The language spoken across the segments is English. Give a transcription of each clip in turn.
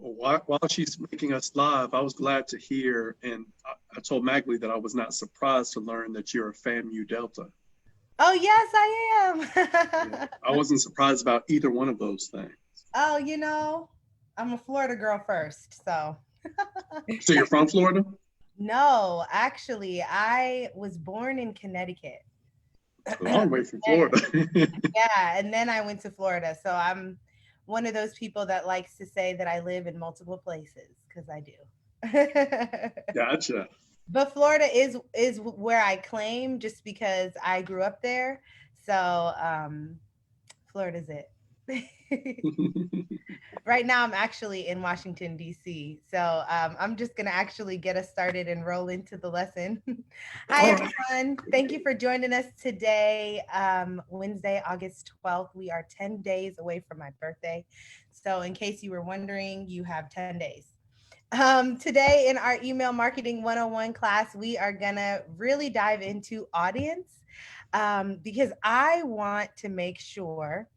While she's making us live, I was glad to hear, and I told Maglie that I was not surprised to learn that you're a FAMU Delta. Oh, yes, Yeah, I I am. wasn't surprised about either one of those things. Oh, I'm a Florida girl first, so. So you're from Florida? No, actually, I was born in Connecticut. A long way from Florida. Yeah, and then I went to Florida. So I'm one of those people that likes to say that I live in multiple places because I do. Gotcha. But Florida is where I claim just because I grew up there. So Florida's it. Right now, I'm actually in Washington, D.C. So I'm just going to actually get us started and roll into the lesson. Hi, All right. everyone. Thank you for joining us today, Wednesday, August 12th. We are 10 days away from my birthday. So, in case you were wondering, you have 10 days. Today, in our Email Marketing 101 class, we are going to really dive into audience because I want to make sure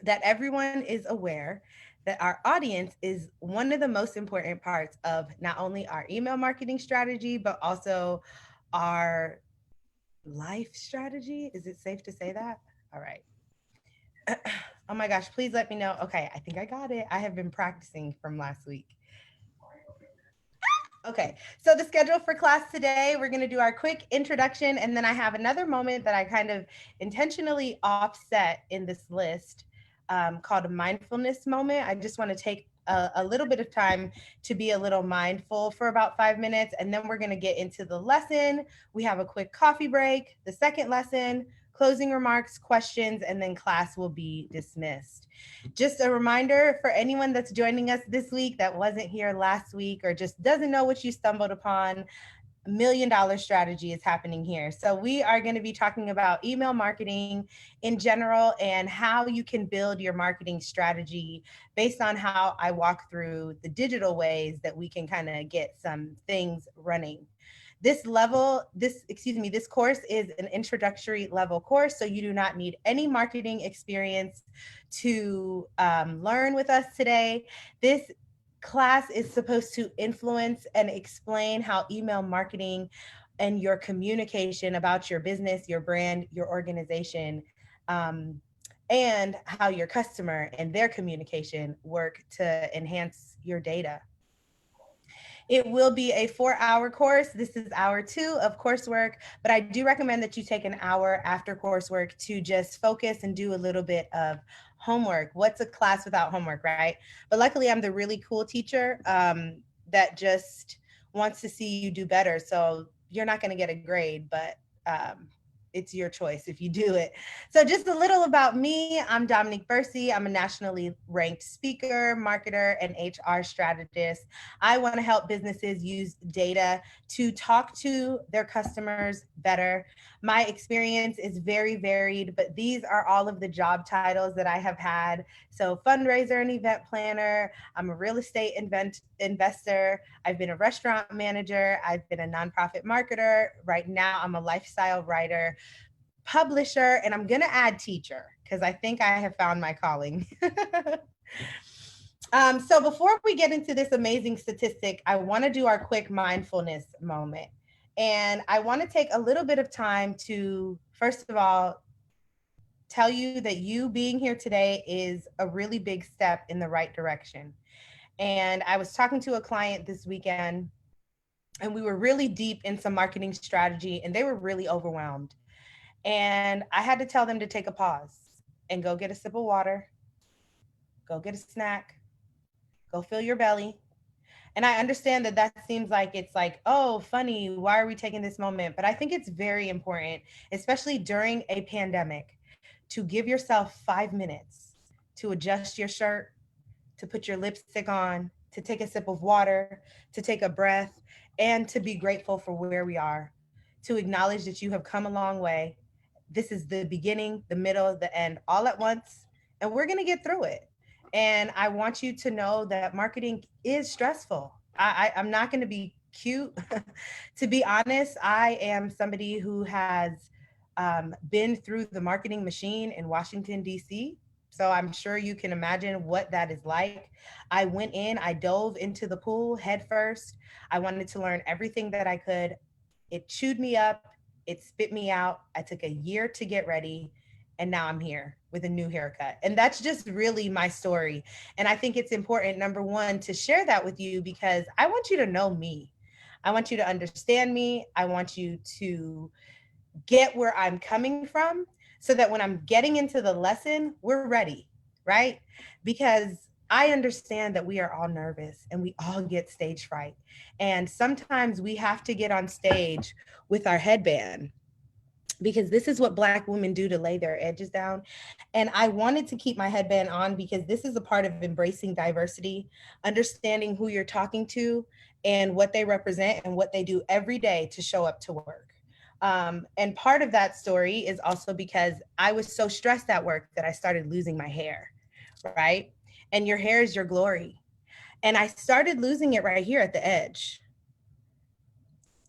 that everyone is aware that our audience is one of the most important parts of not only our email marketing strategy, but also our life strategy. Is it safe to say that? All right. Oh my gosh, please let me know. Okay, I think I got it. I have been practicing from last week. Okay, so the schedule for class today, we're going to do our quick introduction, and then I have another moment that I kind of intentionally offset in this list called a mindfulness moment. I just want to take a little bit of time to be a little mindful for about 5 minutes, and then we're going to get into the lesson. We have a quick coffee break, the second lesson, closing remarks, questions, and then class will be dismissed. Just a reminder for anyone that's joining us this week that wasn't here last week or just doesn't know what you stumbled upon, $1 million strategy is happening here. So we are going to be talking about email marketing in general and how you can build your marketing strategy based on how I walk through the digital ways that we can kind of get some things running. This course is an introductory level course, so you do not need any marketing experience to learn with us today. This class is supposed to influence and explain how email marketing and your communication about your business, your brand, your organization, um, and how your customer and their communication work to enhance your data. It will be a 4 hour course. This is hour 2 of coursework, but I do recommend that you take an hour after coursework to just focus and do a little bit of homework. What's a class without homework, right? But luckily, I'm the really cool teacher that just wants to see you do better. So you're not going to get a grade, but it's your choice if you do it. So, just a little about me. I'm Dominique Bercy. I'm a nationally ranked speaker, marketer, and HR strategist. I want to help businesses use data to talk to their customers better. My experience is very varied, but these are all of the job titles that I have had. So, fundraiser and event planner, I'm a real estate investor, I've been a restaurant manager, I've been a nonprofit marketer. Right now, I'm a lifestyle writer, publisher, and I'm going to add teacher because I think I have found my calling. So before we get into this amazing statistic, I want to do our quick mindfulness moment. And I want to take a little bit of time to, first of all, tell you that you being here today is a really big step in the right direction. And I was talking to a client this weekend, and we were really deep in some marketing strategy, and they were really overwhelmed. And I had to tell them to take a pause and go get a sip of water, go get a snack, go fill your belly. And I understand that that seems like it's like, oh, funny, why are we taking this moment? But I think it's very important, especially during a pandemic, to give yourself 5 minutes to adjust your shirt, to put your lipstick on, to take a sip of water, to take a breath, and to be grateful for where we are, to acknowledge that you have come a long way. This is the beginning, the middle, the end, all at once, and we're going to get through it. And I want you to know that marketing is stressful. I'm not going to be cute. To be honest, I am somebody who has been through the marketing machine in Washington, D.C. So I'm sure you can imagine what that is like. I went in, I dove into the pool head first. I wanted to learn everything that I could. It chewed me up, it spit me out. I took a year to get ready, and now I'm here with a new haircut. And that's just really my story. And I think it's important, number one, to share that with you because I want you to know me. I want you to understand me. I want you to get where I'm coming from so that when I'm getting into the lesson, we're ready, right? Because I understand that we are all nervous and we all get stage fright. And sometimes we have to get on stage with our headband because this is what Black women do to lay their edges down. And I wanted to keep my headband on because this is a part of embracing diversity, understanding who you're talking to and what they represent and what they do every day to show up to work. And part of that story is also because I was so stressed at work that I started losing my hair, right? And your hair is your glory. And I started losing it right here at the edge.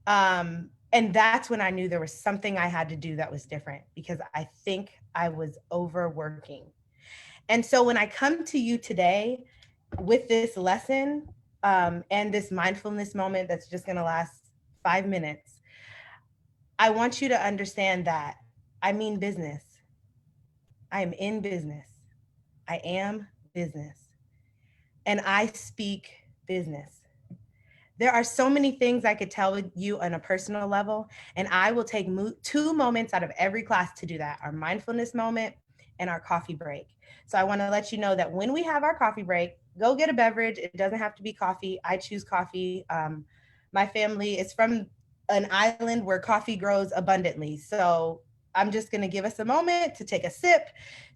And that's when I knew there was something I had to do that was different because I think I was overworking. And so when I come to you today with this lesson and this mindfulness moment that's just going to last 5 minutes, I want you to understand that I mean business. I am in business. I am business. And I speak business. There are so many things I could tell you on a personal level, and I will take 2 moments out of every class to do that, our mindfulness moment and our coffee break. So I wanna let you know that when we have our coffee break, go get a beverage. It doesn't have to be coffee. I choose coffee. My family is from an island where coffee grows abundantly. So I'm just gonna give us a moment to take a sip,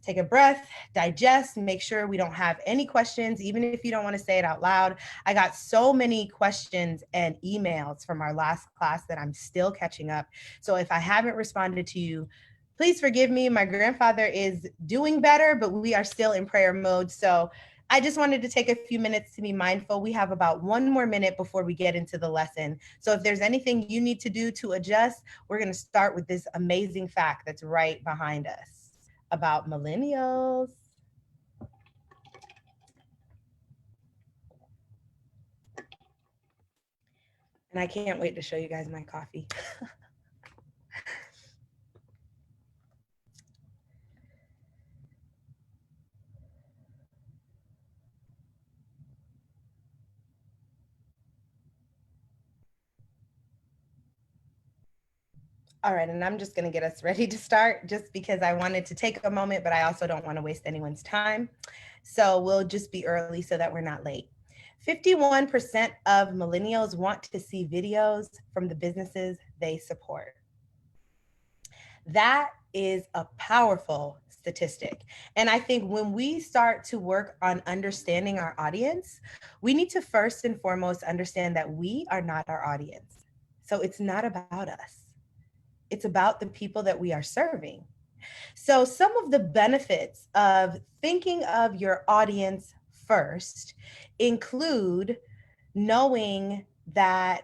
take a breath, digest, make sure we don't have any questions, even if you don't wanna say it out loud. I got so many questions and emails from our last class that I'm still catching up. So if I haven't responded to you, please forgive me. My grandfather is doing better, but we are still in prayer mode. So I just wanted to take a few minutes to be mindful. We have about 1 more minute before we get into the lesson. So if there's anything you need to do to adjust, we're going to start with this amazing fact that's right behind us about millennials. And I can't wait to show you guys my coffee. All right, and I'm just going to get us ready to start just because I wanted to take a moment, but I also don't want to waste anyone's time. So we'll just be early so that we're not late. 51% of millennials want to see videos from the businesses they support. That is a powerful statistic. And I think when we start to work on understanding our audience, we need to first and foremost understand that we are not our audience. So it's not about us. It's about the people that we are serving. So some of the benefits of thinking of your audience first include knowing that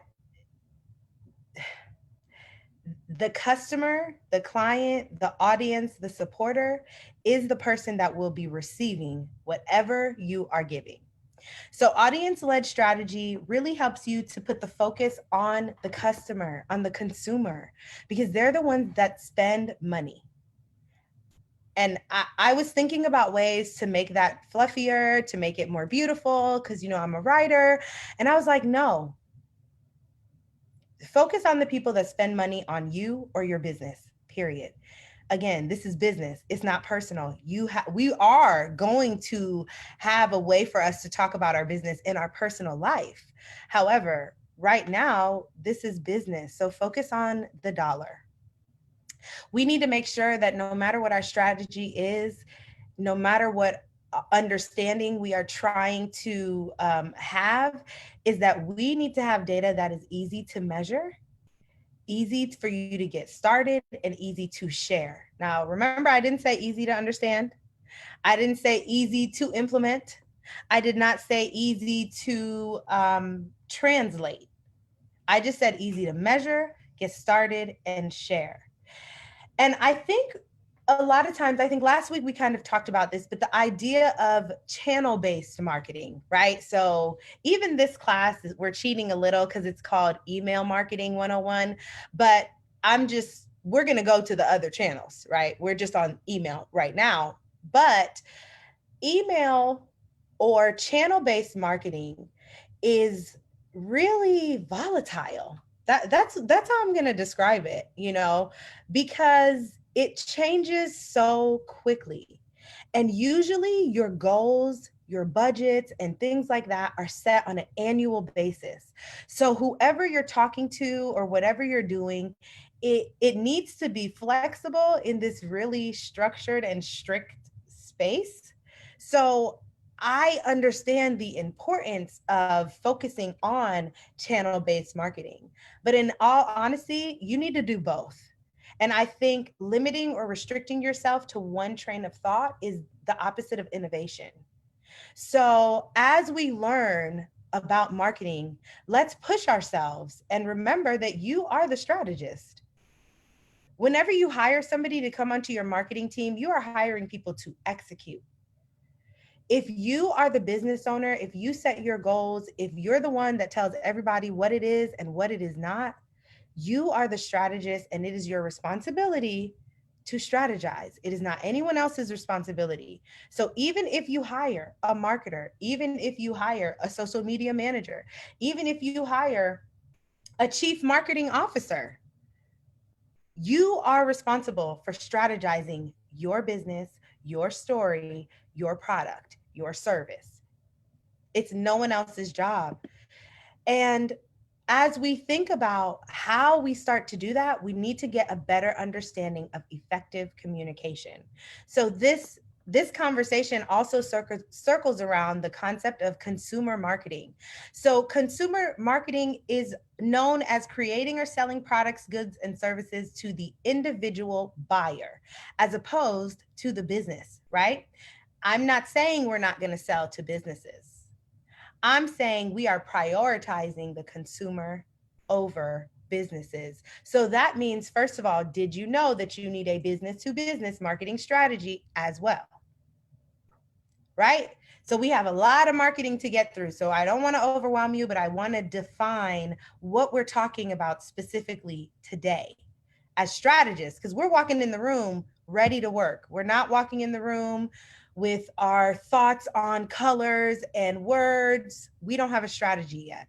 the customer, the client, the audience, the supporter is the person that will be receiving whatever you are giving. So audience-led strategy really helps you to put the focus on the customer, on the consumer, because they're the ones that spend money. And I was thinking about ways to make that fluffier, to make it more beautiful, because, you know, I'm a writer. And I was like, no, focus on the people that spend money on you or your business, period. Again, this is business. It's not personal. We are going to have a way for us to talk about our business in our personal life. However, right now, this is business. So focus on the dollar. We need to make sure that no matter what our strategy is, no matter what understanding we are trying to have, is that we need to have data that is easy to measure, easy for you to get started, and easy to share. Now, remember, I didn't say easy to understand. I didn't say easy to implement. I did not say easy to translate. I just said easy to measure, get started, and share. And I think a lot of times, I think last week we kind of talked about this, but the idea of channel-based marketing, right? So even this class, we're cheating a little because it's called Email Marketing 101, but we're going to go to the other channels, right? We're just on email right now, but email or channel-based marketing is really volatile. That's how I'm going to describe it, because it changes so quickly. And usually your goals, your budgets, and things like that are set on an annual basis. So whoever you're talking to or whatever you're doing, it needs to be flexible in this really structured and strict space. So I understand the importance of focusing on channel-based marketing. But in all honesty, you need to do both. And I think limiting or restricting yourself to one train of thought is the opposite of innovation. So as we learn about marketing, let's push ourselves and remember that you are the strategist. Whenever you hire somebody to come onto your marketing team, you are hiring people to execute. If you are the business owner, if you set your goals, if you're the one that tells everybody what it is and what it is not, you are the strategist, and it is your responsibility to strategize. It is not anyone else's responsibility. So even if you hire a marketer, even if you hire a social media manager, even if you hire a chief marketing officer, you are responsible for strategizing your business, your story, your product, your service. It's no one else's job. And as we think about how we start to do that, we need to get a better understanding of effective communication. So this conversation also circles around the concept of consumer marketing. So consumer marketing is known as creating or selling products, goods, and services to the individual buyer, as opposed to the business, right? I'm not saying we're not going to sell to businesses. I'm saying we are prioritizing the consumer over businesses. So that means, first of all, did you know that you need a business to business marketing strategy as well? Right? So we have a lot of marketing to get through. So I don't want to overwhelm you, but I want to define what we're talking about specifically today as strategists, because we're walking in the room ready to work. We're not walking in the room with our thoughts on colors and words. We don't have a strategy yet.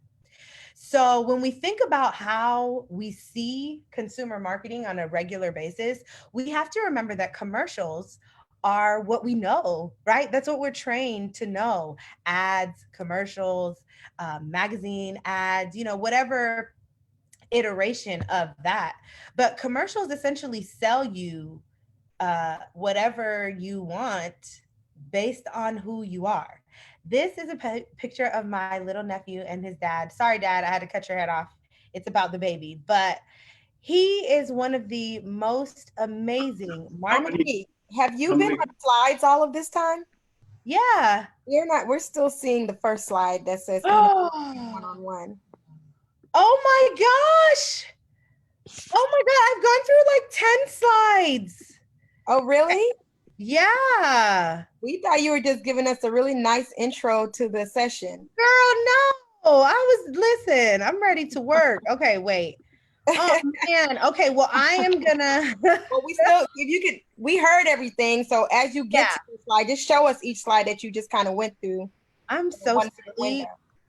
So when we think about how we see consumer marketing on a regular basis, we have to remember that commercials are what we know, right? That's what we're trained to know. Ads, commercials, magazine ads, whatever iteration of that. But commercials essentially sell you whatever you want based on who you are. This is a picture of my little nephew and his dad. Sorry, Dad, I had to cut your head off. It's about the baby, but he is one of the most amazing Dominique, have you been Dominique. on slides all of this time? Yeah. We're still seeing the first slide that says Oh. one-on-one. Oh my gosh. Oh my God, I've gone through like 10 slides. Oh, really? Yeah. We thought you were just giving us a really nice intro to the session. Girl, no. Listen, I'm ready to work. Okay, wait. Oh man. Okay, well, I am gonna. Well, we heard everything. So as you get to the slide, just show us each slide that you just kind of went through. I'm so silly,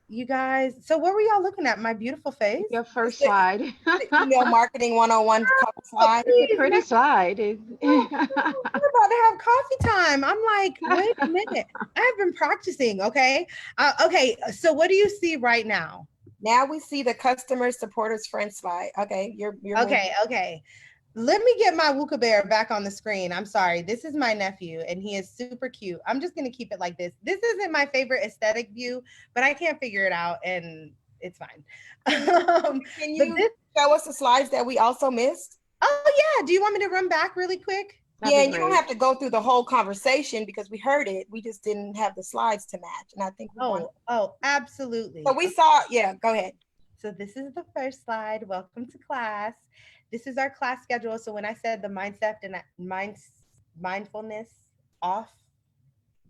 you guys. So what were y'all looking at? My beautiful face? Your first slide. The email marketing 101 cover slide. It's a pretty slide. We're about to have coffee time. I'm like, wait a minute. I have been practicing. Okay. Okay. So what do you see right now? Now we see the customers, supporters, friends slide. Okay. You're okay. Moving. Okay. Let me get my Wooka Bear back on the screen. I'm sorry. This is my nephew and he is super cute. I'm just going to keep it like this. This isn't my favorite aesthetic view, but I can't figure it out and it's fine. Can you show us the slides that we also missed? Oh yeah. Do you want me to run back really quick? Yeah, and you don't have to go through the whole conversation because we heard it. We just didn't have the slides to match. And I think absolutely. So we saw, go ahead. So this is the first slide. Welcome to class. This is our class schedule. So when I said the mindset mindfulness off.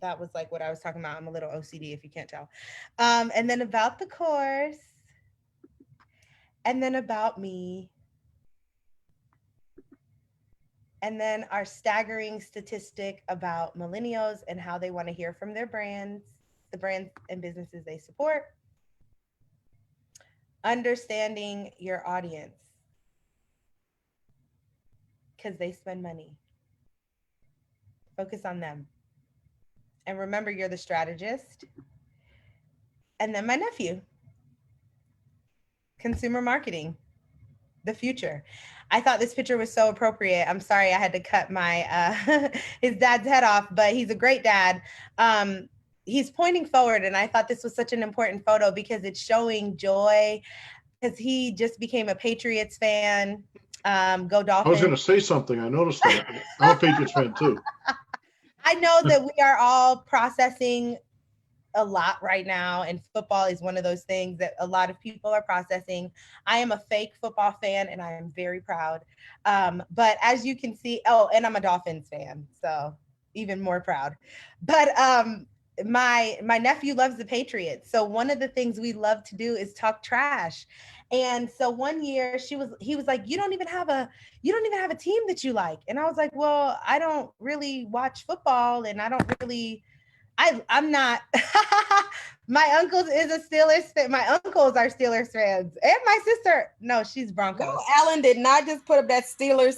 That was like what I was talking about. I'm a little OCD if you can't tell. And then about the course, and then about me, and then our staggering statistic about millennials and how they want to hear from their brands, the brands and businesses they support. Understanding your audience, because they spend money. Focus on them. And remember, you're the strategist. And then my nephew, consumer marketing, the future. I thought this picture was so appropriate. I'm sorry I had to cut my his dad's head off, but he's a great dad. He's pointing forward, and I thought this was such an important photo because it's showing joy, because he just became a Patriots fan. Go Dolphins. I was going to say something. I noticed that. I'm a Patriots fan too. I know that we are all processing a lot right now, and football is one of those things that a lot of people are processing. I am a fake football fan, and I am very proud. But as you can see, and I'm a Dolphins fan, so even more proud. But my nephew loves the Patriots, so one of the things we love to do is talk trash. And so one year he was like, you don't even have a team that you like. And I was like, well, I don't really watch football, and I don't really, I'm not, my uncles is a Steelers fan. My uncles are Steelers fans, and my sister, no, she's Broncos. No, Alan did not just put up that Steelers.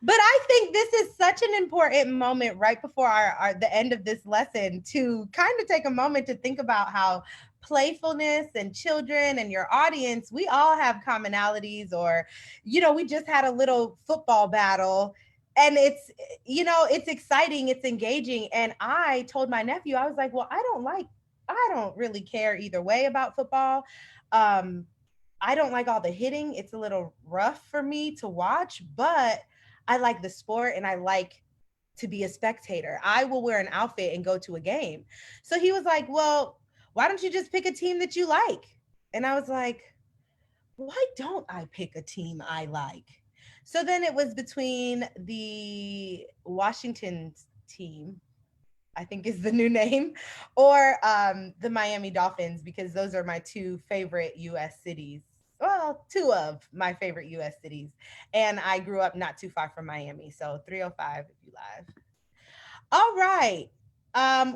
But I think this is such an important moment right before the end of this lesson to kind of take a moment to think about how playfulness and children and your audience, we all have commonalities, or, we just had a little football battle, and it's exciting, it's engaging. And I told my nephew, I was like, well, I don't really care either way about football. I don't like all the hitting. It's a little rough for me to watch, but I like the sport, and I like to be a spectator. I will wear an outfit and go to a game. So he was like, well, why don't you just pick a team that you like? And I was like, why don't I pick a team I like? So then it was between the Washington team, I think is the new name, or the Miami Dolphins, because those are my two favorite US cities. Well, two of my favorite US cities. And I grew up not too far from Miami. So 305 if you live. All right.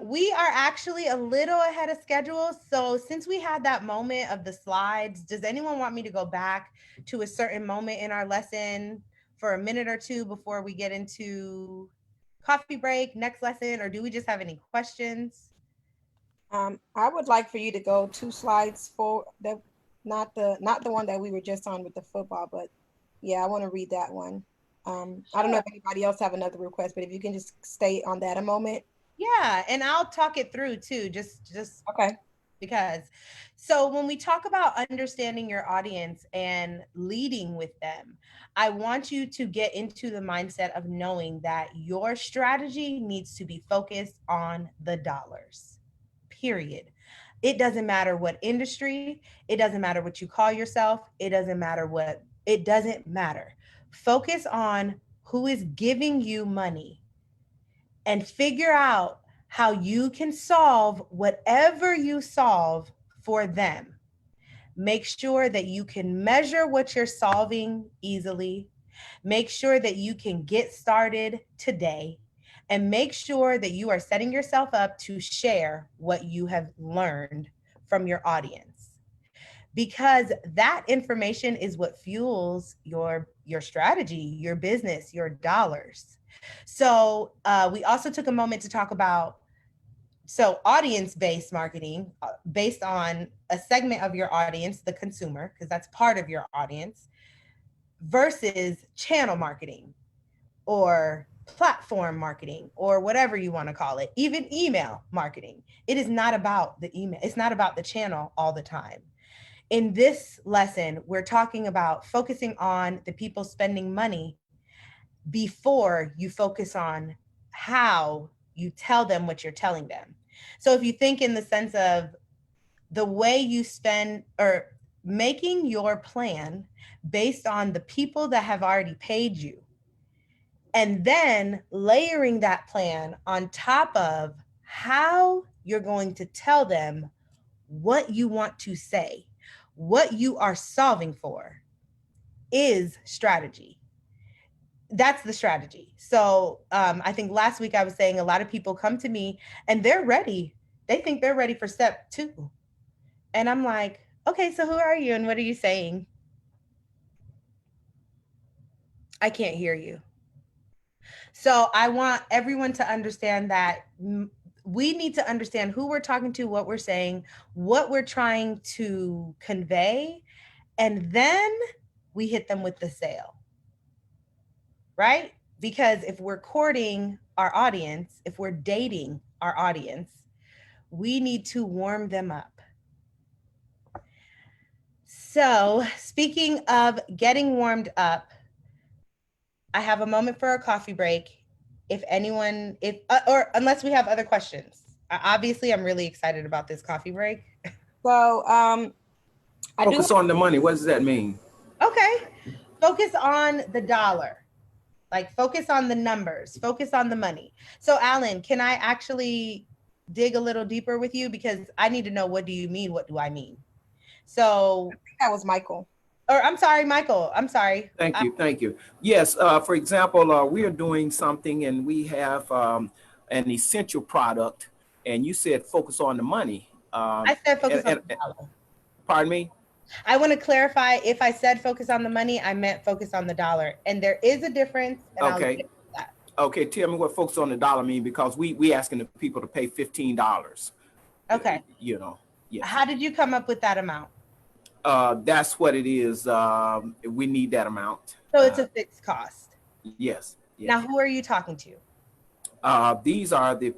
We are actually a little ahead of schedule. So since we had that moment of the slides, does anyone want me to go back to a certain moment in our lesson for a minute or two before we get into coffee break, next lesson, or do we just have any questions? I would like for you to go 2 slides for that, not the one that we were just on with the football, but yeah, I want to read that one. Sure. I don't know if anybody else have another request, but if you can just stay on that a moment. Yeah, and I'll talk it through too, just okay. Because so when we talk about understanding your audience and leading with them, I want you to get into the mindset of knowing that your strategy needs to be focused on the dollars, period. It doesn't matter what industry, it doesn't matter what you call yourself, it doesn't matter. Focus on who is giving you money and figure out how you can solve whatever you solve for them. Make sure that you can measure what you're solving easily. Make sure that you can get started today, and make sure that you are setting yourself up to share what you have learned from your audience, because that information is what fuels your strategy, your business, your dollars. So we also took a moment to talk about audience-based marketing based on a segment of your audience, the consumer, because that's part of your audience, versus channel marketing or platform marketing or whatever you want to call it, even email marketing. It is not about the email. It's not about the channel all the time. In this lesson, we're talking about focusing on the people spending money before you focus on how you tell them what you're telling them. So if you think in the sense of the way you spend, or making your plan based on the people that have already paid you, And then layering that plan on top of how you're going to tell them what you want to say, what you are solving for is strategy. That's the strategy. So I think last week I was saying a lot of people come to me and they're ready. They think they're ready for step 2. And I'm like, okay, so who are you and what are you saying? I can't hear you. So I want everyone to understand that we need to understand who we're talking to, what we're saying, what we're trying to convey, and then we hit them with the sale, right? Because if we're courting our audience, if we're dating our audience, we need to warm them up. So speaking of getting warmed up, I have a moment for a coffee break. If anyone, or unless we have other questions. Obviously, I'm really excited about this coffee break. So focus on the money. What does that mean? Okay. Focus on the dollar. Like focus on the numbers, focus on the money. So Alan, can I actually dig a little deeper with you? Because I need to know, what do you mean? What do I mean? So I think that was Michael. Or I'm sorry, Michael. I'm sorry. Thank you. Thank you. Yes. For example, we are doing something and we have an essential product, and you said focus on the money. I said focus on the dollar. Pardon me? I want to clarify, if I said focus on the money, I meant focus on the dollar. And there is a difference. And Okay. Okay. Tell me what focus on the dollar mean, because we asking the people to pay $15. Okay. You know. Yes. How did you come up with that amount? That's what it is. We need that amount. So it's a fixed cost. Yes. Yes. Now, who are you talking to? These are the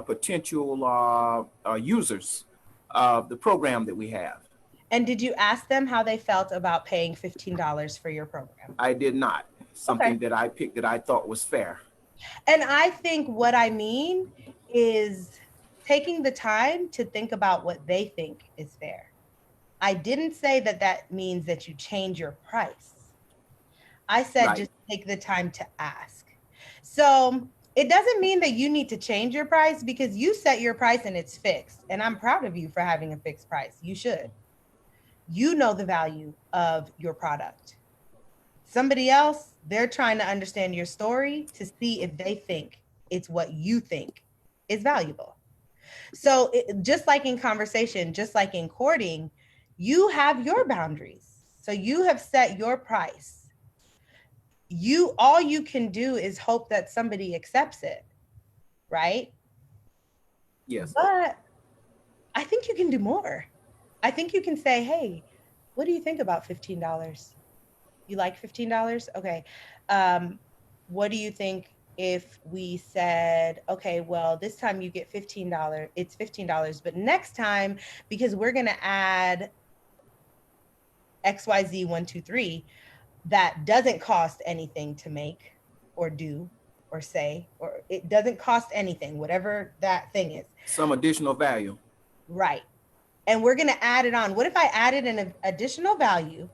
potential users of the program that we have. And did you ask them how they felt about paying $15 for your program? I did not. Something that I picked that I thought was fair. And I think what I mean is taking the time to think about what they think is fair. I didn't say that that means that you change your price. I said just take the time to ask. So it doesn't mean that you need to change your price, because you set your price and it's fixed. And I'm proud of you for having a fixed price. You should. You know the value of your product. Somebody else, they're trying to understand your story to see if they think it's what you think is valuable. So just like in conversation, just like in courting, you have your boundaries. So you have set your price. All you can do is hope that somebody accepts it, right? Yes. But I think you can do more. I think you can say, hey, what do you think about $15? You like $15? Okay. What do you think if we said, okay, well, this time you get $15, it's $15, but next time, because we're going to add XYZ 1, 2, 3, that doesn't cost anything to make or do or say, or it doesn't cost anything, whatever that thing is. Some additional value. Right. And we're going to add it on. What if I added an additional value,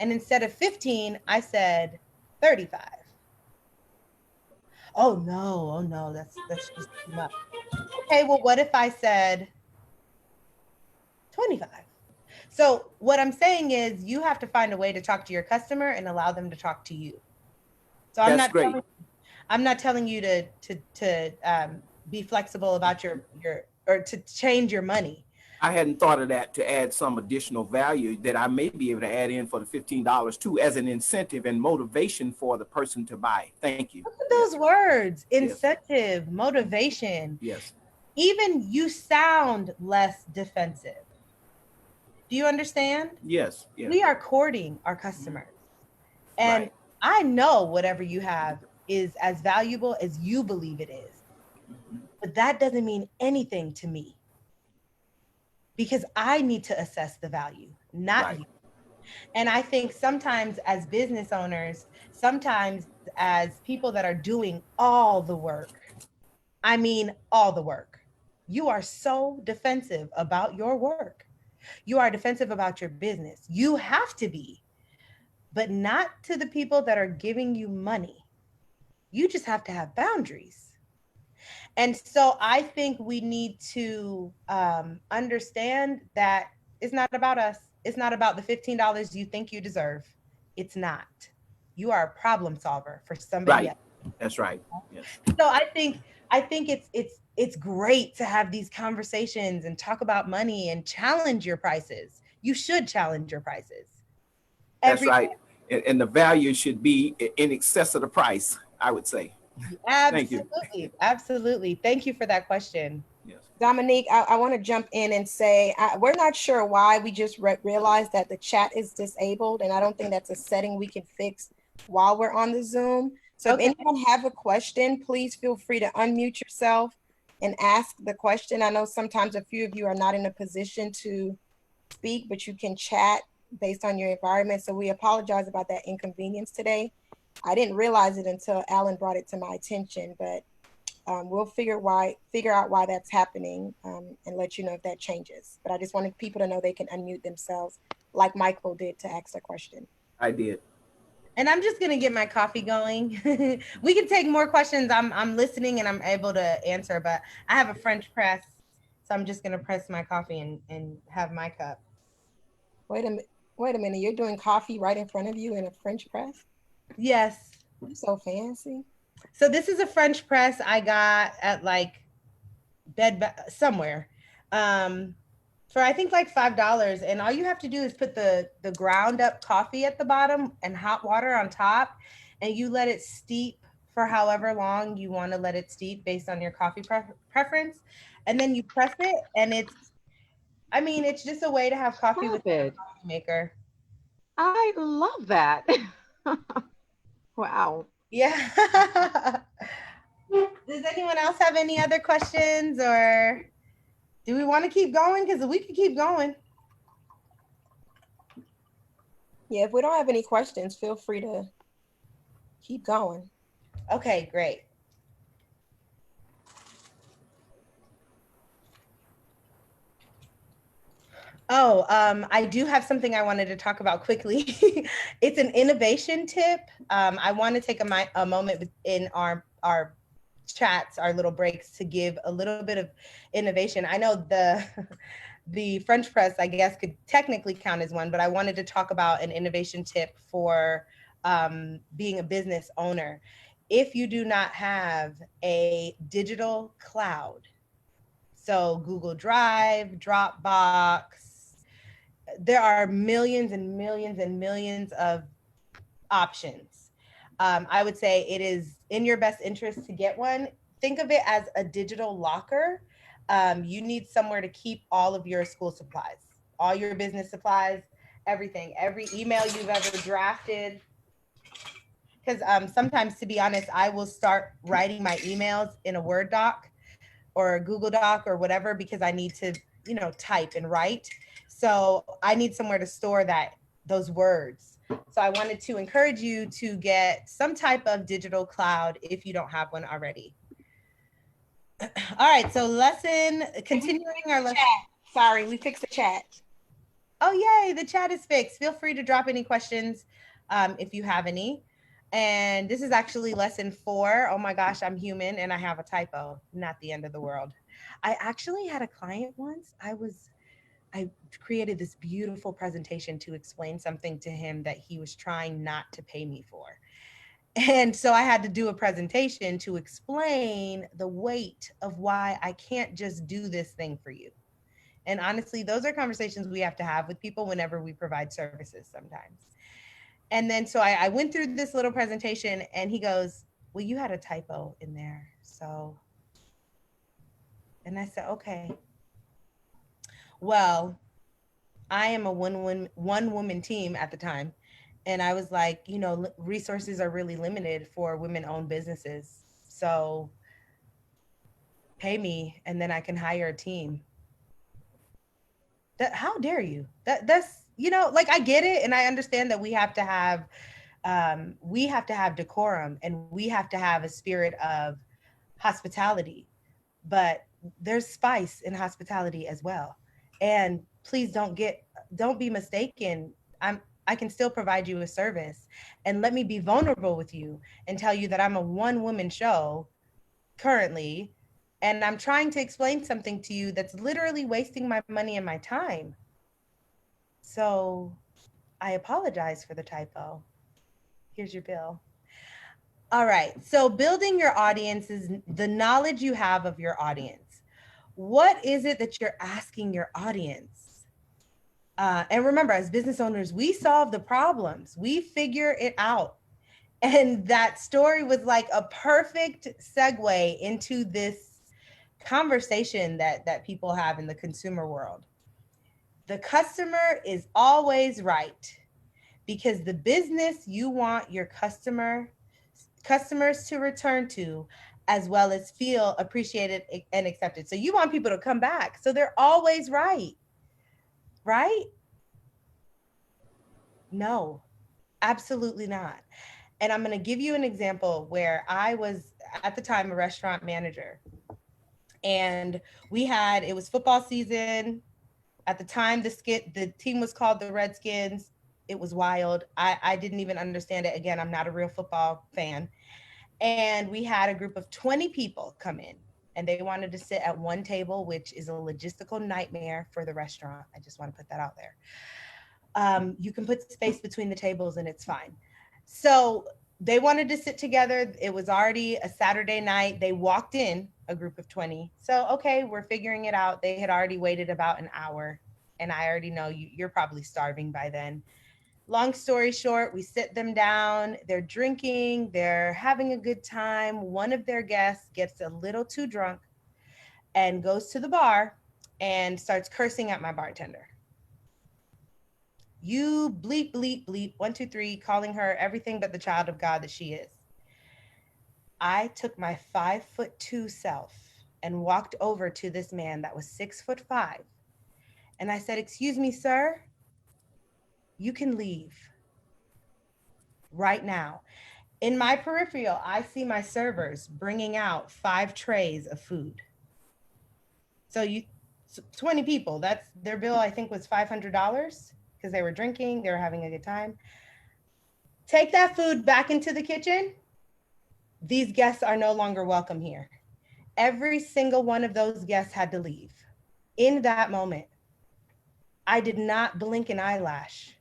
and instead of 15, I said 35? Oh no, that's just too much. Okay, well, what if I said 25? So what I'm saying is you have to find a way to talk to your customer and allow them to talk to you. So I'm not telling you to be flexible about your or to change your money. I hadn't thought of that, to add some additional value that I may be able to add in for the $15 too, as an incentive and motivation for the person to buy. Thank you. Look at those words: incentive, motivation. Yes. Even you sound less defensive. Do you understand? Yes. Yes. We are courting our customers. And I know whatever you have is as valuable as you believe it is. But that doesn't mean anything to me, because I need to assess the value, not you. And I think sometimes as business owners, sometimes as people that are doing all the work, I mean all the work, you are so defensive about your work. You are defensive about your business. You have to be, but not to the people that are giving you money. You just have to have boundaries. And so I think we need to understand that it's not about us. It's not about the $15 you think you deserve. It's not. You are a problem solver for somebody Right. else. That's right. Yes. So I think it's great to have these conversations and talk about money and challenge your prices. You should challenge your prices. That's right. And the value should be in excess of the price, I would say. Thank you. Absolutely. Absolutely. Thank you for that question. Yes. Dominique, I want to jump in and say we're not sure why we just realized that the chat is disabled, and I don't think that's a setting we can fix while we're on the Zoom. So Okay. if anyone have a question, please feel free to unmute yourself and ask the question. I know sometimes a few of you are not in a position to speak, but you can chat based on your environment. So we apologize about that inconvenience today. I didn't realize it until Alan brought it to my attention, but we'll figure out why that's happening and let you know if that changes. But I just wanted people to know they can unmute themselves like Michael did to ask a question. I did. And I'm just gonna get my coffee going. We can take more questions. I'm listening and I'm able to answer, but I have a French press, so I'm just gonna press my coffee and have my cup. Wait a minute. You're doing coffee right in front of you in a French press? Yes. You're so fancy. So this is a French press I got at like somewhere for I think like $5. And all you have to do is put the ground up coffee at the bottom and hot water on top, and you let it steep for however long you want to let it steep based on your coffee preference. And then you press it, and it's just a way to have coffee Stop with it. a coffee maker. I love that. Wow. Yeah. Does anyone else have any other questions, or do we want to keep going? Because we could keep going. Yeah, if we don't have any questions, feel free to keep going. Okay, great. Oh, I do have something I wanted to talk about quickly. It's an innovation tip. I want to take a moment in our chats, our little breaks, to give a little bit of innovation. I know the French press, I guess, could technically count as one, but I wanted to talk about an innovation tip for being a business owner. If you do not have a digital cloud, so Google Drive, Dropbox, there are millions and millions and millions of options. I would say it is in your best interest to get one. Think of it as a digital locker. You need somewhere to keep all of your school supplies, all your business supplies, everything, every email you've ever drafted. Because sometimes, to be honest, I will start writing my emails in a Word doc or a Google Doc or whatever, because I need to, type and write. So I need somewhere to store those words. So I wanted to encourage you to get some type of digital cloud if you don't have one already. All right, so continuing our lesson. Sorry, we fixed the chat. Oh, yay, the chat is fixed. Feel free to drop any questions if you have any. And this is actually lesson 4. Oh my gosh, I'm human and I have a typo. Not the end of the world. I actually had a client once. I created this beautiful presentation to explain something to him that he was trying not to pay me for. And so I had to do a presentation to explain the weight of why I can't just do this thing for you. And honestly, those are conversations we have to have with people whenever we provide services sometimes. And then so I went through this little presentation, and he goes, well, you had a typo in there. So, and I said, okay. Well, I am a one woman team at the time. And I was like, resources are really limited for women-owned businesses. So pay me, and then I can hire a team. How dare you? That's, I get it. And I understand that we have to have decorum, and we have to have a spirit of hospitality, but there's spice in hospitality as well. And please don't be mistaken. I can still provide you a service. And let me be vulnerable with you and tell you that I'm a one-woman show currently, and I'm trying to explain something to you that's literally wasting my money and my time. So I apologize for the typo. Here's your bill. All right, so building your audience is the knowledge you have of your audience. What is it that you're asking your audience? And remember, as business owners, we solve the problems, we figure it out. And that story was like a perfect segue into this conversation that people have in the consumer world. The customer is always right, because the business you want your customers to return to, as well as feel appreciated and accepted. So you want people to come back. So they're always right, right? No, absolutely not. And I'm going to give you an example where I was at the time a restaurant manager, and it was football season. At the time, the team was called the Redskins. It was wild. I didn't even understand it. Again, I'm not a real football fan. And we had a group of 20 people come in, and they wanted to sit at one table, which is a logistical nightmare for the restaurant. I just want to put that out there. You can put space between the tables and it's fine. So they wanted to sit together. It was already a Saturday night. They walked in, a group of 20. So, okay, we're figuring it out. They had already waited about an hour, and I already know you're probably starving by then. Long story short, we sit them down, they're drinking, they're having a good time. One of their guests gets a little too drunk and goes to the bar and starts cursing at my bartender. You bleep, bleep, bleep, 1, 2, 3, calling her everything but the child of God that she is. I took my 5'2" self and walked over to this man that was 6'5", and I said, "Excuse me, sir, you can leave right now." In my peripheral, I see my servers bringing out 5 trays of food. So 20 people, that's their bill, I think was $500, because they were drinking, they were having a good time. Take that food back into the kitchen. These guests are no longer welcome here. Every single one of those guests had to leave. In that moment, I did not blink an eyelash,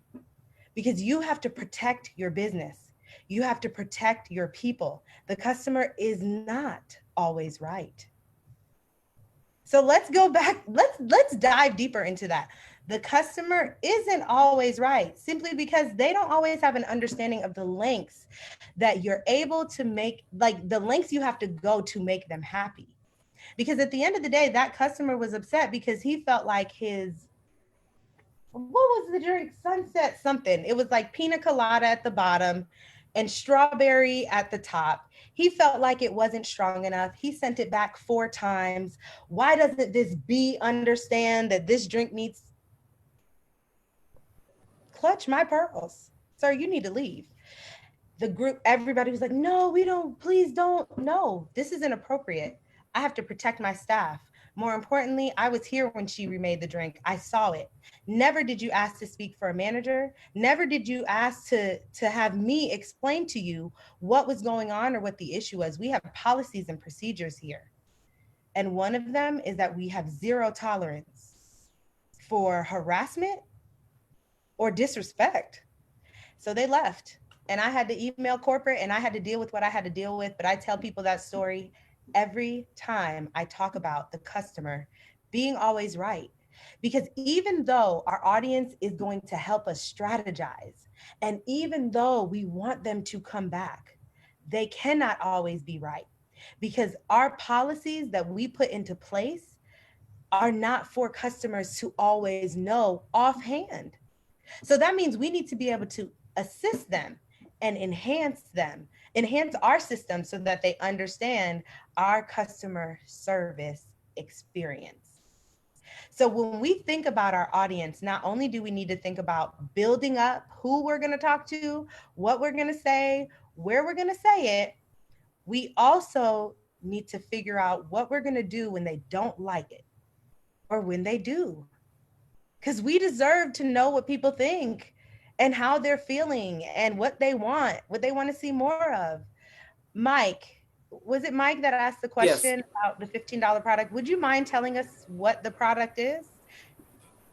because you have to protect your business. You have to protect your people. The customer is not always right. So let's go back. Let's dive deeper into that. The customer isn't always right, simply because they don't always have an understanding of the lengths that you're able to make, like the lengths you have to go to make them happy. Because at the end of the day, that customer was upset because he felt like what was the drink? Sunset something. It was like pina colada at the bottom and strawberry at the top. He felt like it wasn't strong enough. He sent it back 4 times. Why doesn't this B understand that this drink needs? Clutch my pearls. Sir, you need to leave. The group, everybody was like, no, we don't, please don't. No, this is inappropriate. I have to protect my staff. More importantly, I was here when she remade the drink. I saw it. Never did you ask to speak for a manager. Never did you ask to have me explain to you what was going on or what the issue was. We have policies and procedures here. And one of them is that we have 0 tolerance for harassment or disrespect. So they left. And I had to email corporate and I had to deal with what I had to deal with. But I tell people that story every time I talk about the customer being always right. Because even though our audience is going to help us strategize, and even though we want them to come back, they cannot always be right. Because our policies that we put into place are not for customers to always know offhand. So that means we need to be able to assist them and enhance our system so that they understand our customer service experience. So when we think about our audience, not only do we need to think about building up who we're going to talk to, what we're going to say, where we're going to say it, we also need to figure out what we're going to do when they don't like it or when they do. Because we deserve to know what people think. and how they're feeling and what they want to see more of. Mike, was it Mike that asked the Yes. question about the $15 product? Would you mind telling us what the product is?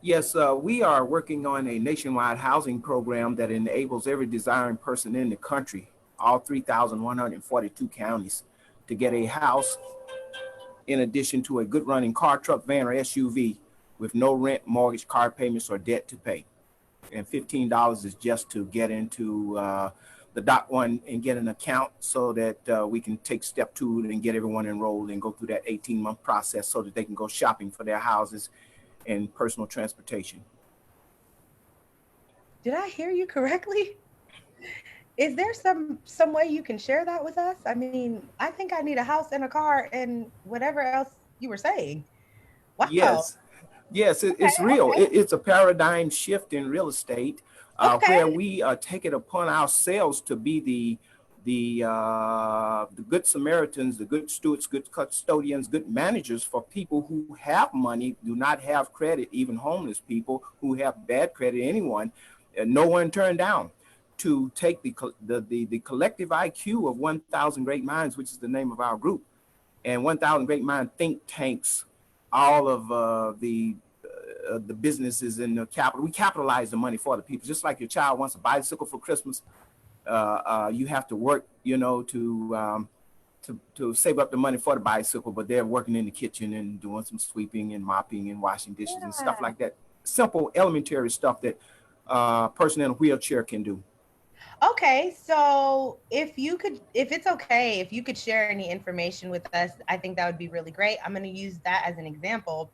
Yes, we are working on a nationwide housing program that enables every desiring person in the country, all 3,142 counties, to get a house in addition to a good running car, truck, van, or SUV with no rent, mortgage, car payments, or debt to pay. And $15 is just to get into the Doc One and get an account so that we can take step 2 and get everyone enrolled and go through that 18-month process so that they can go shopping for their houses and personal transportation. Did I hear you correctly? Is there some way you can share that with us? I mean, I think I need a house and a car and whatever else you were saying. Wow. Yes, it's real. Okay. It's a paradigm shift in real estate where we take it upon ourselves to be the good Samaritans, the good stewards, good custodians, good managers for people who have money, do not have credit, even homeless people who have bad credit, anyone, no one turned down, to take the collective IQ of 1,000 Great Minds, which is the name of our group, and 1,000 Great Mind think tanks, all of the businesses in the capital. We capitalize the money for the people, just like your child wants a bicycle for Christmas. You have to work, to save up the money for the bicycle, but they're working in the kitchen and doing some sweeping and mopping and washing dishes and stuff like that. Simple, elementary stuff that a person in a wheelchair can do. Okay, so if it's okay, if you could share any information with us, I think that would be really great. I'm going to use that as an example.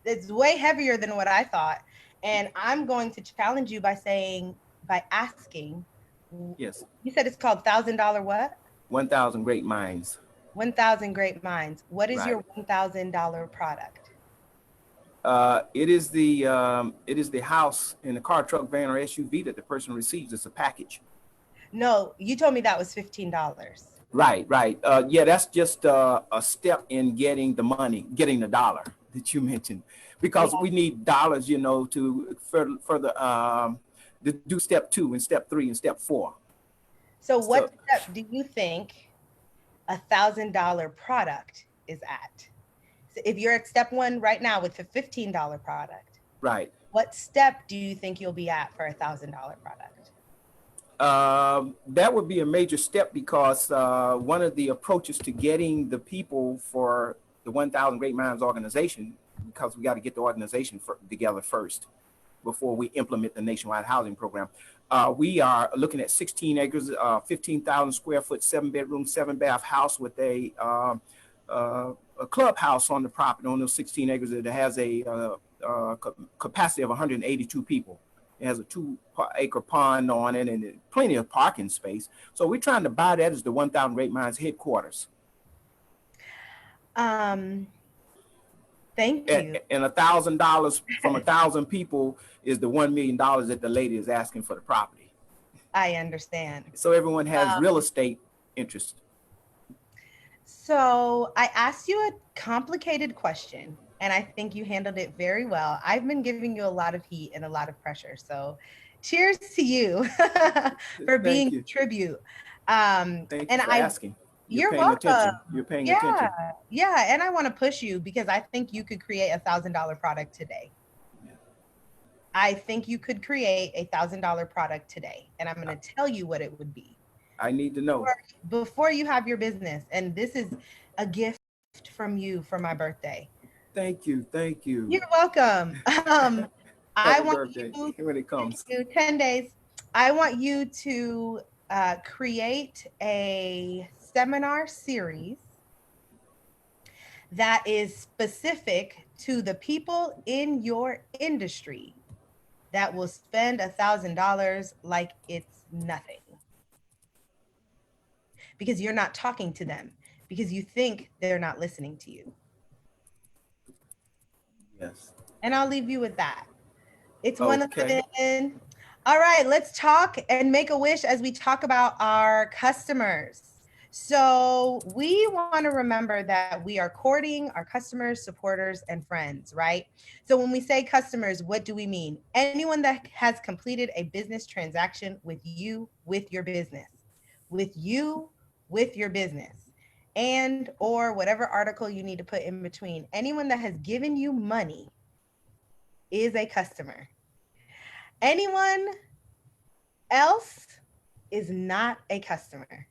It's way heavier than what I thought. And I'm going to challenge you by asking. Yes. You said it's called $1,000 what? 1,000 Great Minds. 1,000 Great Minds. What is Right. your $1,000 product? It is the house in the car, truck, van, or SUV that the person receives. It's a package. No, you told me that was $15. Right. Yeah, that's just a step in getting the money, getting the dollar that you mentioned, because we need dollars, to further to do step 2 and step 3 and step 4. So what step do you think $1,000 product is at? So if you're at step 1 right now with the $15 product, right? What step do you think you'll be at for $1,000 product? That would be a major step, because one of the approaches to getting the people for the 1,000 Great Minds organization, because we got to get the organization together first before we implement the nationwide housing program. We are looking at 16 acres, 15,000 square foot, 7-bedroom, 7-bath house with a clubhouse on the property on those 16 acres that has a capacity of 182 people. It has a 2-acre pond on it and plenty of parking space. So we're trying to buy that as the 1,000 Great Minds headquarters. Thank you. And $1,000 from 1,000 people is the $1 million that the lady is asking for the property. I understand. So everyone has real estate interest. So I asked you a complicated question, and I think you handled it very well. I've been giving you a lot of heat and a lot of pressure. So cheers to you for being a tribute. Thank you for asking. You're welcome. Attention. You're paying attention. Yeah, and I want to push you because I think you could create $1,000 product today. Yeah. I think you could create $1,000 product today, and I'm going to tell you what it would be. I need to know. Before you have your business, and this is a gift from you for my birthday. Thank you. You're welcome. I want you, when it comes. 10 days. I want you to create a seminar series that is specific to the people in your industry that will spend $1,000 like it's nothing. Because you're not talking to them, because you think they're not listening to you. Yes. And I'll leave you with that. It's 1:11. All right, let's talk and make a wish as we talk about our customers. So we want to remember that we are courting our customers, supporters, and friends, right? So when we say customers, what do we mean? Anyone that has completed a business transaction with you, with your business, with you, with your business, and or whatever article you need to put in between. Anyone that has given you money is a customer. Anyone else is not a customer.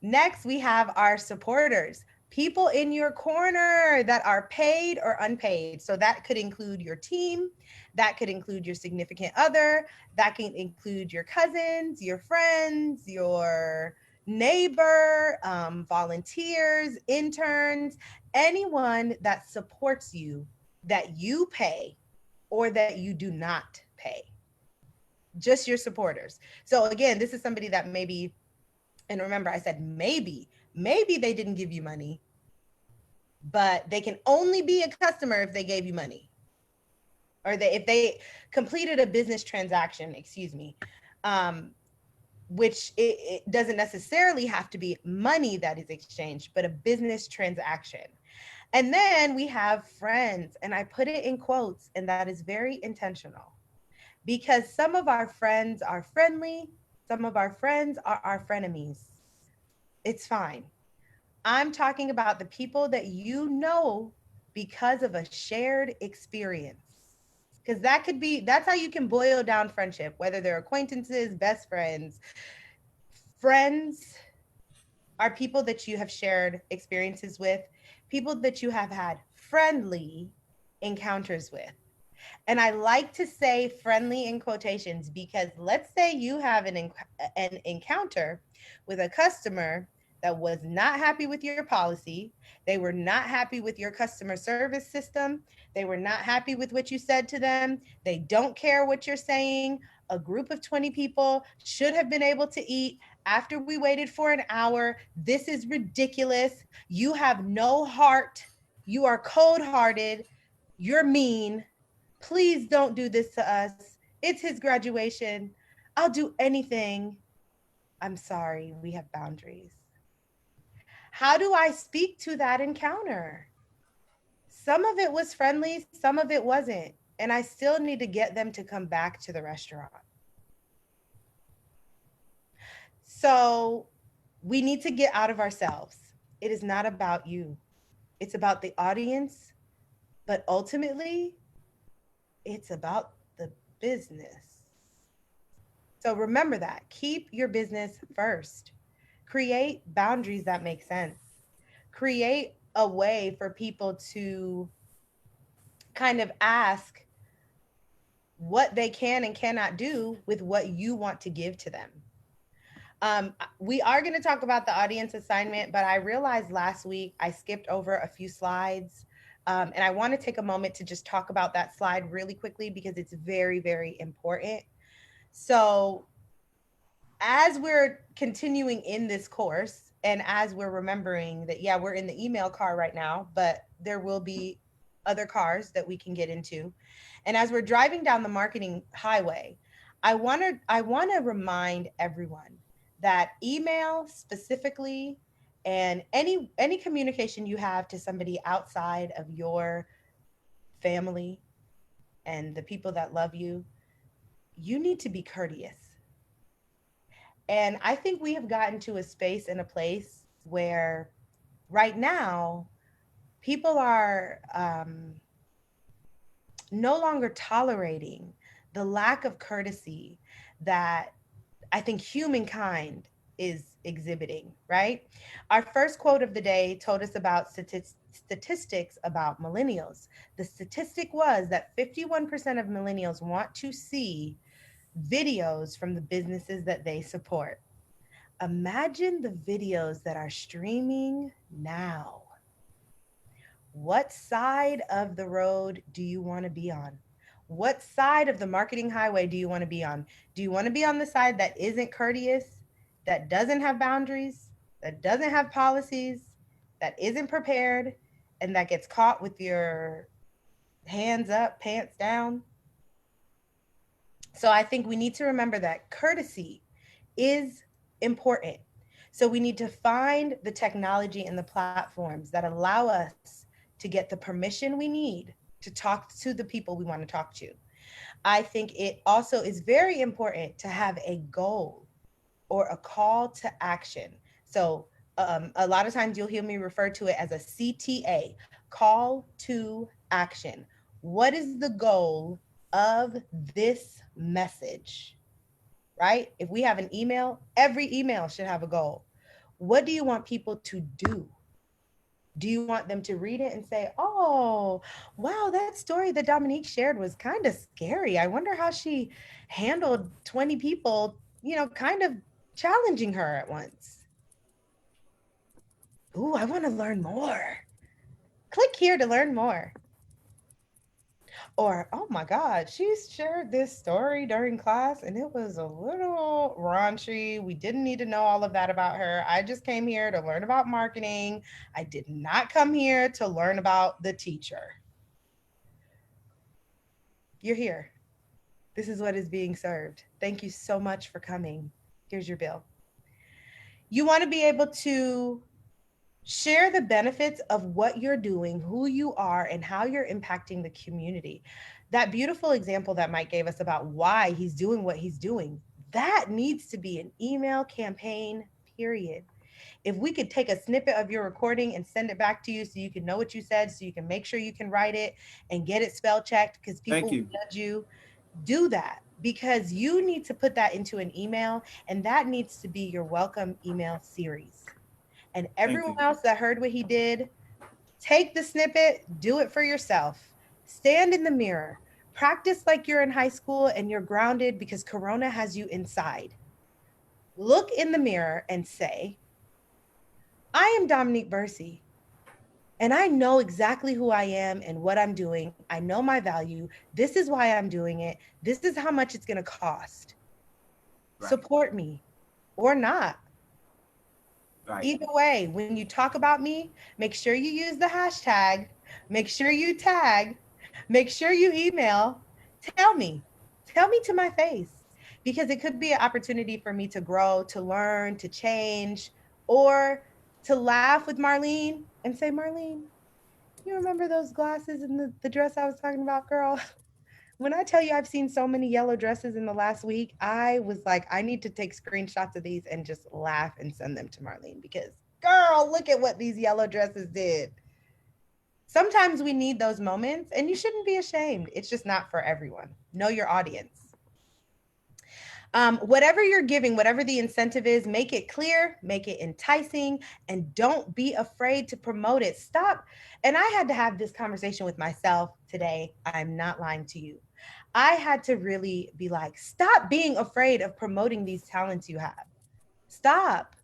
Next, we have our supporters, people in your corner that are paid or unpaid. So that could include your team, that could include your significant other, that can include your cousins, your friends, your neighbor, volunteers, interns, anyone that supports you that you pay or that you do not pay. Just your supporters. So again, this is somebody that maybe, and remember, I said maybe they didn't give you money, but they can only be a customer if they gave you money, or if they completed a business transaction, which it doesn't necessarily have to be money that is exchanged, but a business transaction. And then we have friends, and I put it in quotes, and that is very intentional because some of our friends are friendly, some of our friends are our frenemies. It's fine. I'm talking about the people that you know because of a shared experience. Because that's how you can boil down friendship, whether they're acquaintances, best friends. Friends are people that you have shared experiences with, people that you have had friendly encounters with. And I like to say friendly in quotations because let's say you have an encounter with a customer that was not happy with your policy. They were not happy with your customer service system. They were not happy with what you said to them. They don't care what you're saying. A group of 20 people should have been able to eat after we waited for an hour. This is ridiculous. You have no heart. You are cold-hearted. You're mean. Please don't do this to us. It's his graduation. I'll do anything. I'm sorry, we have boundaries. How do I speak to that encounter? Some of it was friendly, some of it wasn't. And I still need to get them to come back to the restaurant. So we need to get out of ourselves. It is not about you. It's about the audience, but ultimately, it's about the business. So remember that. Keep your business first. Create boundaries that make sense. Create a way for people to kind of ask what they can and cannot do with what you want to give to them. We are going to talk about the audience assignment, but I realized last week I skipped over a few slides. And I want to take a moment to just talk about that slide really quickly because it's very, very important. So as we're continuing in this course and as we're remembering that, yeah, we're in the email car right now, but there will be other cars that we can get into. And as we're driving down the marketing highway, I want to remind everyone that email specifically and any communication you have to somebody outside of your family and the people that love you, you need to be courteous. And I think we have gotten to a space and a place where right now people are no longer tolerating the lack of courtesy that I think humankind is exhibiting, right? Our first quote of the day told us about statistics about millennials. The statistic was that 51% of millennials want to see videos from the businesses that they support. Imagine the videos that are streaming now. What side of the road do you want to be on? What side of the marketing highway do you want to be on? Do you want to be on the side that isn't courteous, that doesn't have boundaries, that doesn't have policies, that isn't prepared, and that gets caught with your hands up, pants down? So I think we need to remember that courtesy is important. So we need to find the technology and the platforms that allow us to get the permission we need to talk to the people we want to talk to. I think it also is very important to have a goal or a call to action. So a lot of times you'll hear me refer to it as a CTA, call to action. What is the goal of this message, right? If we have an email, every email should have a goal. What do you want people to do? Do you want them to read it and say, oh, wow, that story that Dominique shared was kind of scary. I wonder how she handled 20 people, kind of challenging her at once. Ooh, I want to learn more. Click here to learn more. Or, oh my God, she shared this story during class and it was a little raunchy. We didn't need to know all of that about her. I just came here to learn about marketing. I did not come here to learn about the teacher. You're here. This is what is being served. Thank you so much for coming. Here's your bill. You want to be able to share the benefits of what you're doing, who you are, and how you're impacting the community. That beautiful example that Mike gave us about why he's doing what he's doing, that needs to be an email campaign, period. If we could take a snippet of your recording and send it back to you so you can know what you said, so you can make sure you can write it and get it spell checked because people will judge you, do that, because you need to put that into an email, and that needs to be your welcome email series. And everyone else that heard what he did, take the snippet, do it for yourself. Stand in the mirror, practice like you're in high school and you're grounded because Corona has you inside. Look in the mirror and say, I am Dominique Bercy, and I know exactly who I am and what I'm doing. I know my value. This is why I'm doing it. This is how much it's going to cost. Right. Support me or not. Right. Either way, when you talk about me, make sure you use the hashtag, make sure you tag, make sure you email, tell me to my face, because it could be an opportunity for me to grow, to learn, to change, or to laugh with Marlene and say, Marlene, you remember those glasses and the dress I was talking about, girl? When I tell you I've seen so many yellow dresses in the last week, I was like, I need to take screenshots of these and just laugh and send them to Marlene because, girl, look at what these yellow dresses did. Sometimes we need those moments, and you shouldn't be ashamed. It's just not for everyone. Know your audience. Whatever you're giving, whatever the incentive is, make it clear, make it enticing, and don't be afraid to promote it. Stop. And I had to have this conversation with myself today. I'm not lying to you. I had to really be like, stop being afraid of promoting these talents you have. Stop.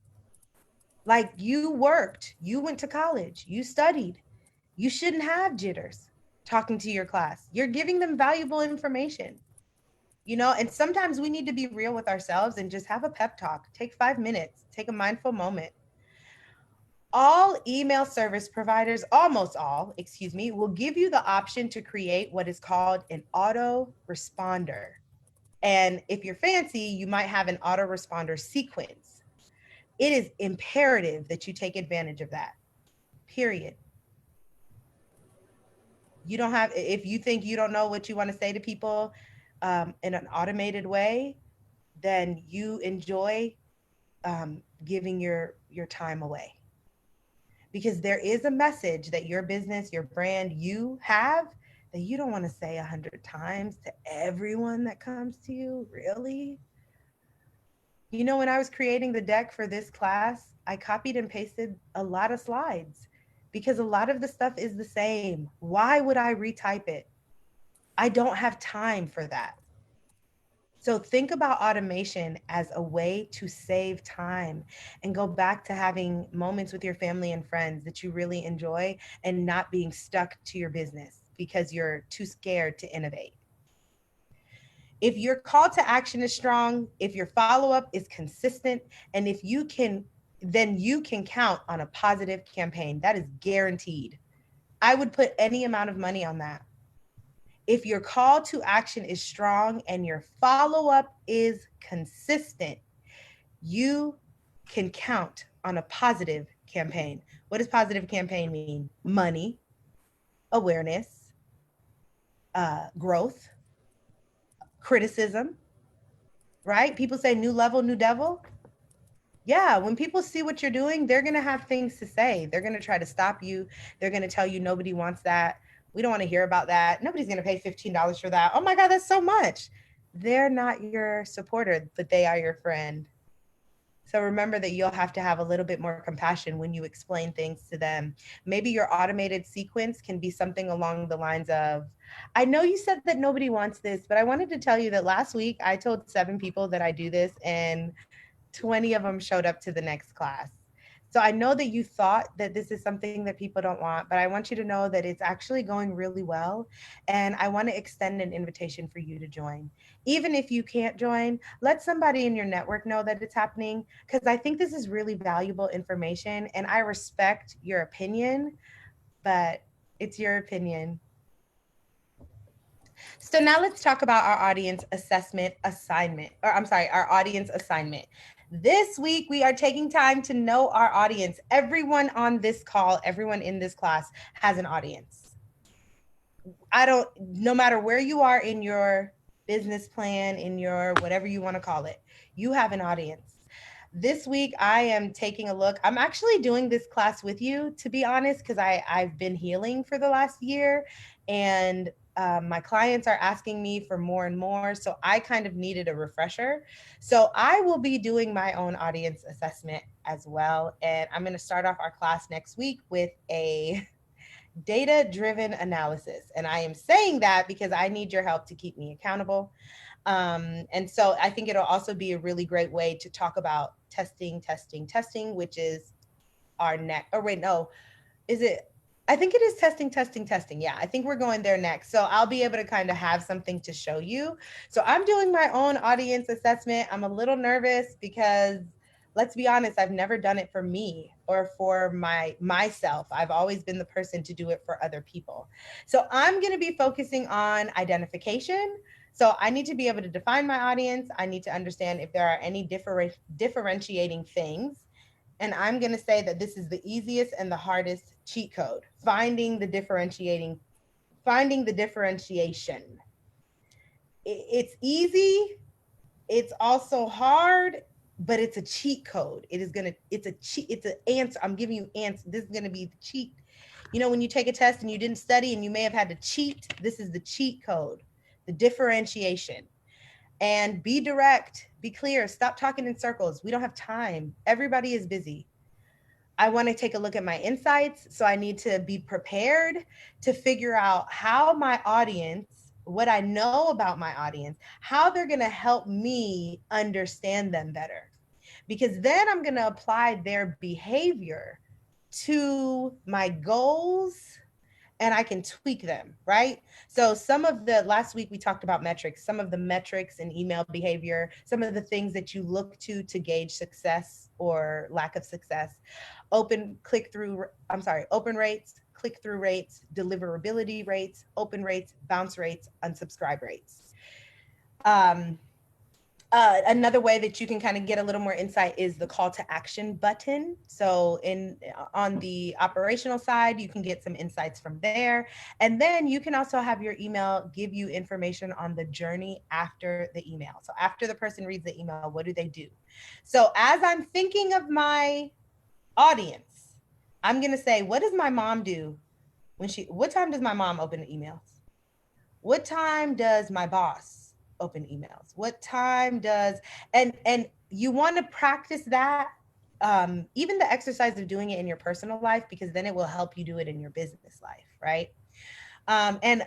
Like, you worked, you went to college, you studied. You shouldn't have jitters talking to your class. You're giving them valuable information. And sometimes we need to be real with ourselves and just have a pep talk. Take 5 minutes, take a mindful moment. All email service providers, almost all, will give you the option to create what is called an autoresponder. And if you're fancy, you might have an autoresponder sequence. It is imperative that you take advantage of that, period. If you think you don't know what you want to say to people in an automated way, then you enjoy giving your time away. Because there is a message that your business, your brand, you have that you don't want to say 100 times to everyone that comes to you, really. When I was creating the deck for this class, I copied and pasted a lot of slides because a lot of the stuff is the same. Why would I retype it? I don't have time for that. So think about automation as a way to save time and go back to having moments with your family and friends that you really enjoy and not being stuck to your business because you're too scared to innovate. If your call to action is strong, if your follow-up is consistent, and if you can, then you can count on a positive campaign. That is guaranteed. I would put any amount of money on that. If your call to action is strong and your follow-up is consistent, you can count on a positive campaign. What does positive campaign mean? Money, awareness, growth, criticism, right? People say new level, new devil. Yeah, when people see what you're doing, they're going to have things to say. They're going to try to stop you. They're going to tell you nobody wants that. We don't want to hear about that. Nobody's going to pay $15 for that. Oh my God, that's so much. They're not your supporter, but they are your friend. So remember that you'll have to have a little bit more compassion when you explain things to them. Maybe your automated sequence can be something along the lines of, I know you said that nobody wants this, but I wanted to tell you that last week I told 7 people that I do this and 20 of them showed up to the next class. So I know that you thought that this is something that people don't want, but I want you to know that it's actually going really well. And I want to extend an invitation for you to join. Even if you can't join, let somebody in your network know that it's happening, because I think this is really valuable information and I respect your opinion, but it's your opinion. So now let's talk about our audience assignment. Our audience assignment. This week, we are taking time to know our audience. Everyone on this call, everyone in this class has an audience. No matter where you are in your business plan, in your whatever you want to call it, you have an audience. This week, I am taking a look. I'm actually doing this class with you, to be honest, because I've been healing for the last year, and my clients are asking me for more and more. So I kind of needed a refresher. So I will be doing my own audience assessment as well. And I'm going to start off our class next week with a data-driven analysis. And I am saying that because I need your help to keep me accountable. And so I think it'll also be a really great way to talk about testing, which is our next, I think it is testing. Yeah, I think we're going there next. So I'll be able to kind of have something to show you. So I'm doing my own audience assessment. I'm a little nervous because, let's be honest, I've never done it for me or for myself. I've always been the person to do it for other people. So I'm going to be focusing on identification. So I need to be able to define my audience. I need to understand if there are any differentiating things. And I'm going to say that this is the easiest and the hardest cheat code, finding the differentiation. It's easy. It's also hard, but it's a cheat code. It's an answer. I'm giving you answer. This is going to be the cheat. You know, when you take a test and you didn't study and you may have had to cheat, this is the cheat code, the differentiation. And be direct, be clear, stop talking in circles. We don't have time. Everybody is busy. I want to take a look at my insights. So I need to be prepared to figure out how my audience, what I know about my audience, how they're going to help me understand them better. Because then I'm going to apply their behavior to my goals and I can tweak them, right? So last week we talked about metrics, some of the metrics in email behavior, some of the things that you look to gauge success or lack of success, open rates, click-through rates, deliverability rates, open rates, bounce rates, unsubscribe rates. Another way that you can kind of get a little more insight is the call to action button. So on the operational side, you can get some insights from there. And then you can also have your email give you information on the journey after the email. So after the person reads the email, what do they do? So as I'm thinking of my audience, I'm going to say, what does my mom do what time does my mom open the emails? What time does my boss open emails? What time does, and you want to practice that, even the exercise of doing it in your personal life, because then it will help you do it in your business life, right? And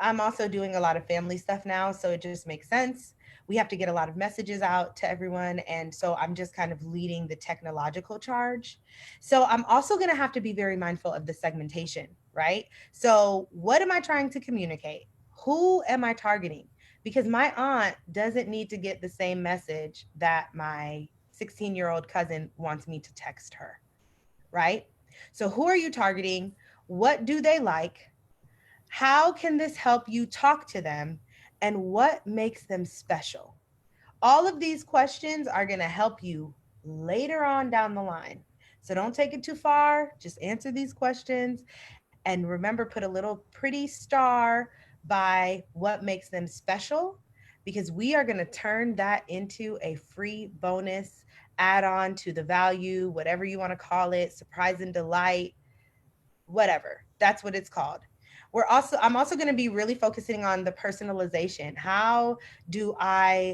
I'm also doing a lot of family stuff now, so it just makes sense. We have to get a lot of messages out to everyone. And so I'm just kind of leading the technological charge. So I'm also going to have to be very mindful of the segmentation, right? So what am I trying to communicate? Who am I targeting? Because my aunt doesn't need to get the same message that my 16-year-old cousin wants me to text her, right? So who are you targeting? What do they like? How can this help you talk to them? And what makes them special? All of these questions are going to help you later on down the line. So don't take it too far. Just answer these questions. And remember, put a little pretty star by what makes them special, because we are going to turn that into a free bonus add on to the value, whatever you want to call it, surprise and delight, whatever. That's what it's called. I'm also going to be really focusing on the personalization. How will I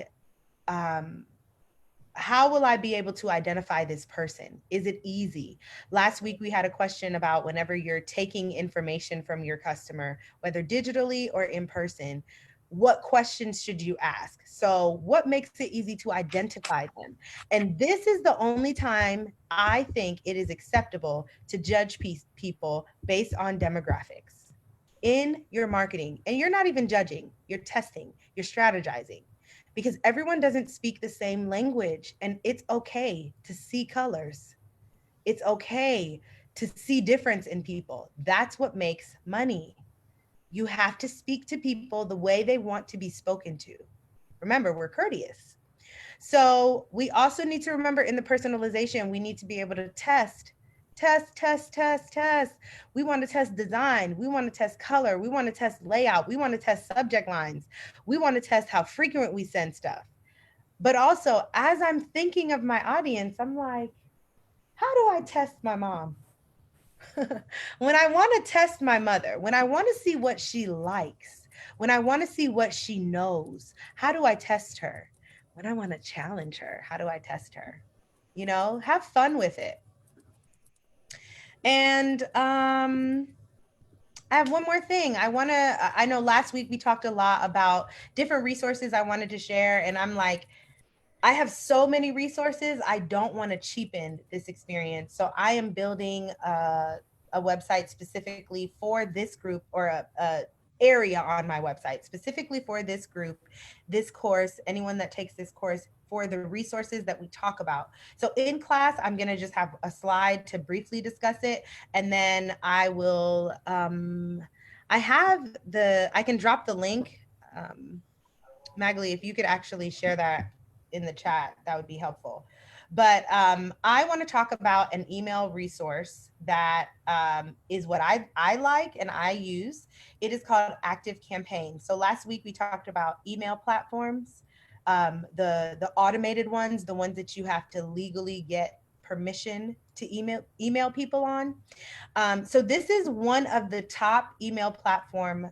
be able to identify this person? Is it easy? Last week, we had a question about whenever you're taking information from your customer, whether digitally or in person, what questions should you ask? So what makes it easy to identify them? And this is the only time I think it is acceptable to judge people based on demographics in your marketing. And you're not even judging, you're testing, you're strategizing, because everyone doesn't speak the same language, and it's okay to see colors. It's okay to see difference in people. That's what makes money. You have to speak to people the way they want to be spoken to. Remember, we're courteous. So we also need to remember in the personalization, we need to be able to test. We want to test design. We want to test color. We want to test layout. We want to test subject lines. We want to test how frequent we send stuff. But also, as I'm thinking of my audience, I'm like, how do I test my mom? When I want to test my mother, when I want to see what she likes, when I want to see what she knows, how do I test her? When I want to challenge her, how do I test her? You know, have fun with it. And I have one more thing. I know last week we talked a lot about different resources I wanted to share. And I'm like, I have so many resources. I don't want to cheapen this experience. So I am building a website specifically for this group, or a area on my website specifically for this group, this course, anyone that takes this course, for the resources that we talk about. So in class, I'm going to just have a slide to briefly discuss it. And then I will, I can drop the link. Magali, if you could actually share that in the chat, that would be helpful. But I want to talk about an email resource that is what I like and I use. It is called Active Campaign. So last week we talked about email platforms, the automated ones, the ones that you have to legally get permission to email people on. So this is one of the top email platforms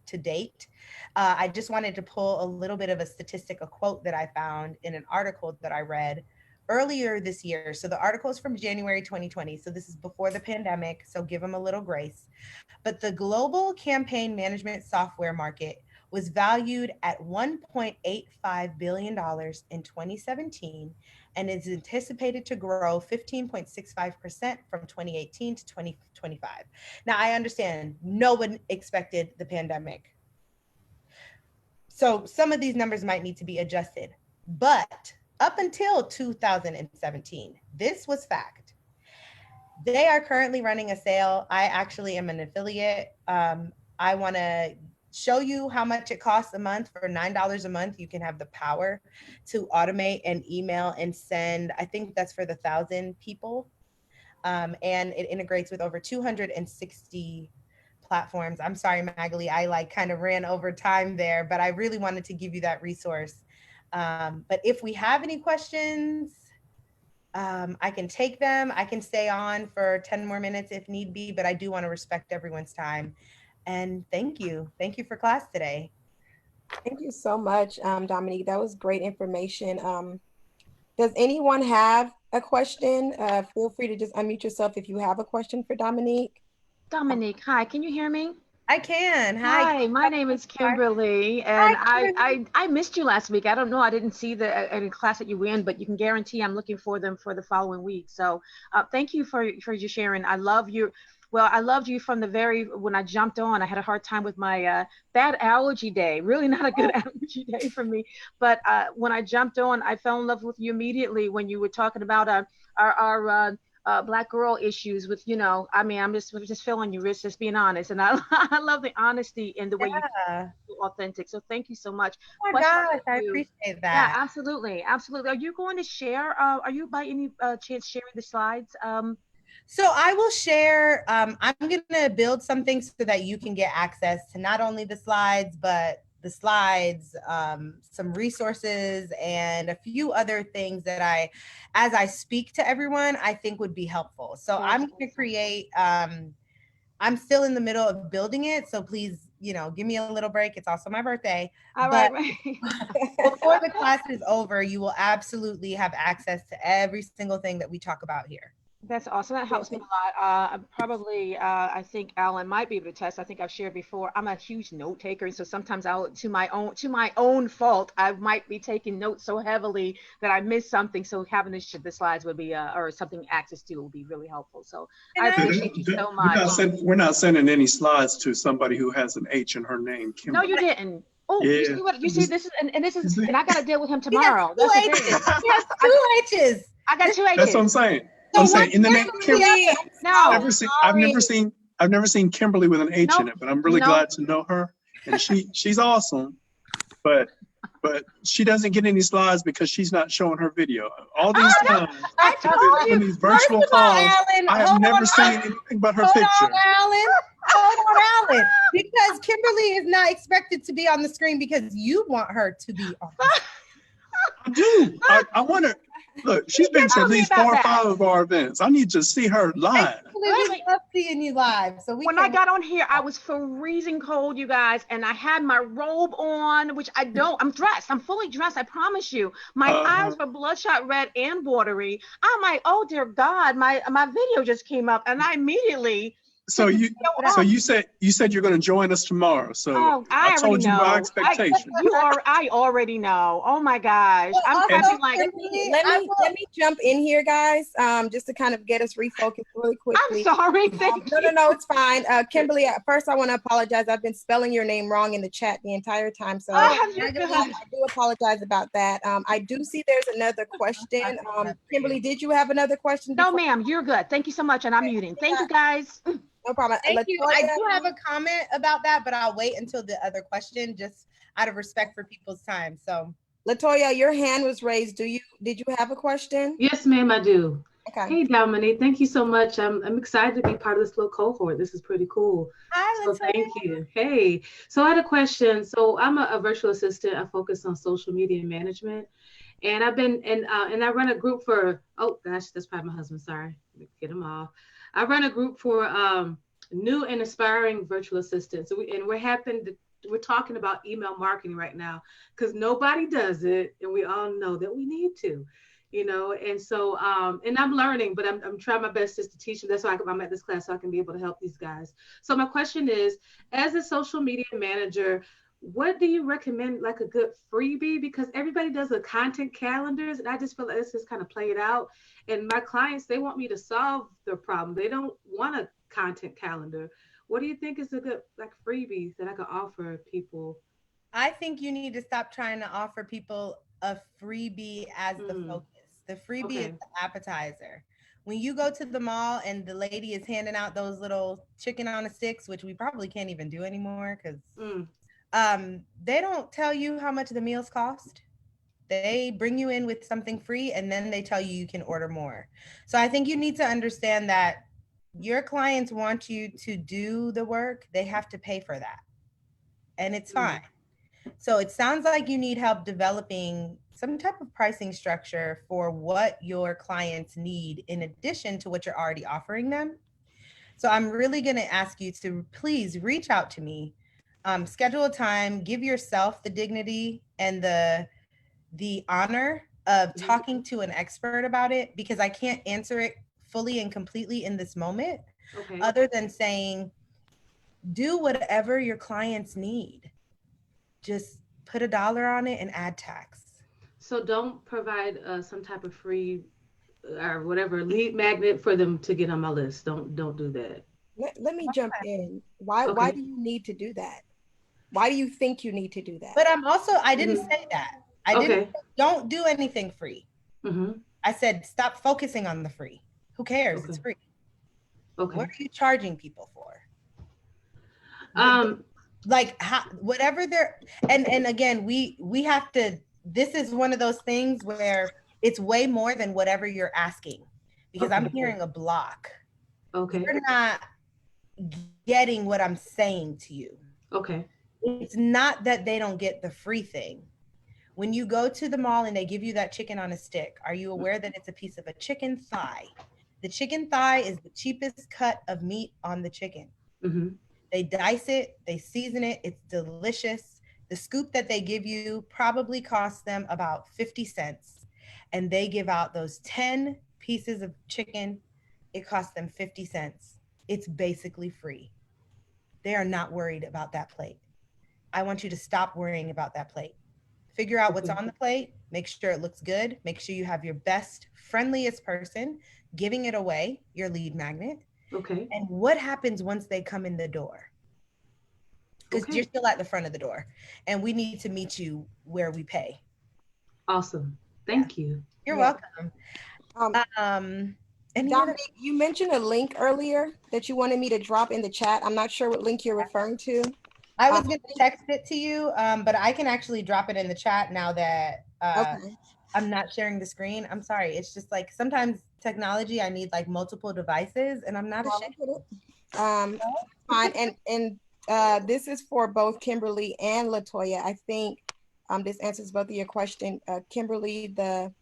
to date. I just wanted to pull a little bit of a statistic, a quote that I found in an article that I read earlier this year. So the article is from January 2020. So this is before the pandemic. So give them a little grace. But the global campaign management software market was valued at $1.85 billion in 2017 and is anticipated to grow 15.65% from 2018 to 2025. Now, I understand no one expected the pandemic. So some of these numbers might need to be adjusted. But up until 2017, this was fact. They are currently running a sale. I actually am an affiliate. I want to show you how much it costs a month. For $9 a month, you can have the power to automate and email and send. I think that's for the 1,000 people. And it integrates with over 260 platforms. I'm sorry, Magali, I kind of ran over time there, but I really wanted to give you that resource. But if we have any questions, I can take them. I can stay on for 10 more minutes if need be, but I do want to respect everyone's time. And thank you. Thank you for class today. Thank you so much, Dominique. That was great information. Does anyone have a question? Feel free to just unmute yourself if you have a question for Dominique. Dominique, hi, can you hear me? I can. Hi, my name is Kimberly, and I missed you last week. I don't know, I didn't see the class that you were in, but you can guarantee I'm looking for them for the following week. So thank you for your sharing. I love you. Well, I loved you from when I jumped on. I had a hard time with my bad allergy day, really not a good allergy day for me. But when I jumped on, I fell in love with you immediately when you were talking about our Black girl issues with, you know, I mean, I'm just feeling your wrist, just being honest. And I, I love the honesty and the way you Yeah. feel authentic. So thank you so much. Oh my Question gosh, for I you. appreciate Yeah, that. absolutely. Absolutely. Are you going to share, are you by any chance sharing the slides? So I will share, I'm going to build something so that you can get access to not only the slides, but the slides, some resources, and a few other things that as I speak to everyone, I think would be helpful. So That's I'm going to create, I'm still in the middle of building it. So please, you know, give me a little break. It's also my birthday. All but right. before the class is over, you will absolutely have access to every single thing that we talk about here. That's awesome. That helps me a lot. I'm probably, I think Alan might be able to test. I think I've shared before. I'm a huge note taker, and so sometimes I'll, to my own fault, I might be taking notes so heavily that I miss something. So having the slides would be, or something access to would be really helpful. So I appreciate you so much. We're not sending any slides to somebody who has an H in her name, Kimberly. No, you didn't. Oh, Yeah. you see what you see? This is and this is, and I got to deal with him tomorrow. He That's has the thing. He has two H's. I got two H's. That's what I'm saying. I'm saying in the name Kimberly. No. I've never seen Kimberly with an H in it, but I'm really Nope. glad to know her. And she's awesome, but she doesn't get any slides because she's not showing her video. All these times, I told you. in these virtual First of all, calls, Alan, I have hold never on, seen Alan. anything but her Hold picture. on, Alan. Hold on, Alan. Because Kimberly is not expected to be on the screen because you want her to be on the screen. I do. I want her. Look, she's been to at least 4 or 5 of our events. I need to see her live. We love seeing you live. So When I got on here, I was freezing cold, you guys, and I had my robe on, which I don't. I'm dressed. I'm fully dressed. I promise you. My eyes were bloodshot red and watery. I'm like, oh dear God, my video just came up, and I immediately. So you said you're going to join us tomorrow. So I told you my expectation. I already know. Oh my gosh, I'm Also, like. Let me jump in here, guys. Just to kind of get us refocused really quickly. I'm sorry. No, it's fine. Kimberly, first I want to apologize. I've been spelling your name wrong in the chat the entire time, so I do apologize about that. I do see there's another question. Kimberly, did you have another question? No, ma'am. You're good. Thank you so much, and I'm muting. Thank you, guys. No problem. Thank you. I do have a comment about that, but I'll wait until the other question, just out of respect for people's time. So, Latoya, your hand was raised. Did you have a question? Yes, ma'am, I do. Okay. Hey, Dominique, thank you so much. I'm excited to be part of this little cohort. This is pretty cool. Hi, so thank you. Hey, so I had a question. So I'm a virtual assistant. I focus on social media management, and I've been and I run a group for. Oh gosh, that's probably my husband. Sorry, let me get him off. I run a group for new and aspiring virtual assistants. So we're talking about email marketing right now because nobody does it, and we all know that we need to, you know. And so, and I'm learning, but I'm trying my best just to teach them. That's why I'm at this class so I can be able to help these guys. So my question is, as a social media manager, what do you recommend, like a good freebie? Because everybody does the content calendars, and I just feel like this is kind of played out. And my clients, they want me to solve their problem. They don't want a content calendar. What do you think is a good freebie that I could offer people? I think you need to stop trying to offer people a freebie as the focus. The freebie is the appetizer. When you go to the mall and the lady is handing out those little chicken on a sticks, which we probably can't even do anymore because they don't tell you how much the meals cost. They bring you in with something free and then they tell you can order more. So I think you need to understand that your clients want you to do the work. They have to pay for that. And it's fine. So it sounds like you need help developing some type of pricing structure for what your clients need in addition to what you're already offering them. So I'm really going to ask you to please reach out to me, schedule a time, give yourself the dignity and the honor of talking to an expert about it, because I can't answer it fully and completely in this moment, other than saying, do whatever your clients need. Just put $1 on it and add tax. So don't provide some type of free or whatever lead magnet for them to get on my list. Don't do that. Let me jump in. Why do you need to do that? Why do you think you need to do that? But I didn't say that. I didn't say, don't do anything free. I said, stop focusing on the free. Who cares? Okay. It's free. Okay. What are you charging people for? Like whatever they're, and again, we have to, this is one of those things where it's way more than whatever you're asking, because I'm hearing a block. Okay. You're not getting what I'm saying to you. Okay. It's not that they don't get the free thing. When you go to the mall and they give you that chicken on a stick, are you aware that it's a piece of a chicken thigh? The chicken thigh is the cheapest cut of meat on the chicken. Mm-hmm. They dice it, they season it, it's delicious. The scoop that they give you probably costs them about 50 cents. And they give out those 10 pieces of chicken. It costs them 50 cents. It's basically free. They are not worried about that plate. I want you to stop worrying about that plate. Figure out what's on the plate, make sure it looks good, make sure you have your best, friendliest person giving it away, your lead magnet. Okay. And what happens once they come in the door? Because you're still at the front of the door, and we need to meet you where we pay. Awesome. Thank you. You're welcome. Dominique, you mentioned a link earlier that you wanted me to drop in the chat. I'm not sure what link you're referring to. I was going to text it to you, but I can actually drop it in the chat now that I'm not sharing the screen. I'm sorry. It's just like sometimes technology, I need like multiple devices, and I'm not ashamed. Fine. And this is for both Kimberly and Latoya. I think this answers both of your question. Kimberly, the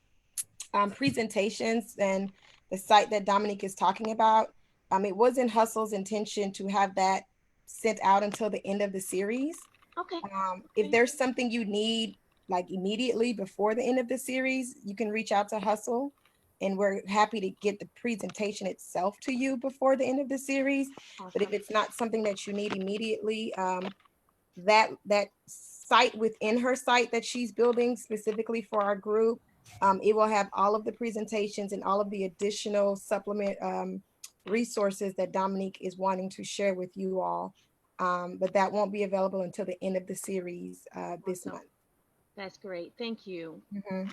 presentations and the site that Dominique is talking about, it wasn't Hustle's intention to have that sent out until the end of the series. Okay. If there's something you need like immediately before the end of the series, you can reach out to Hustle, and we're happy to get the presentation itself to you before the end of the series. Awesome. But if it's not something that you need immediately, that site within her site that she's building specifically for our group, it will have all of the presentations and all of the additional supplement resources that Dominique is wanting to share with you all. But that won't be available until the end of the series this month. That's great. Thank you. Mm-hmm.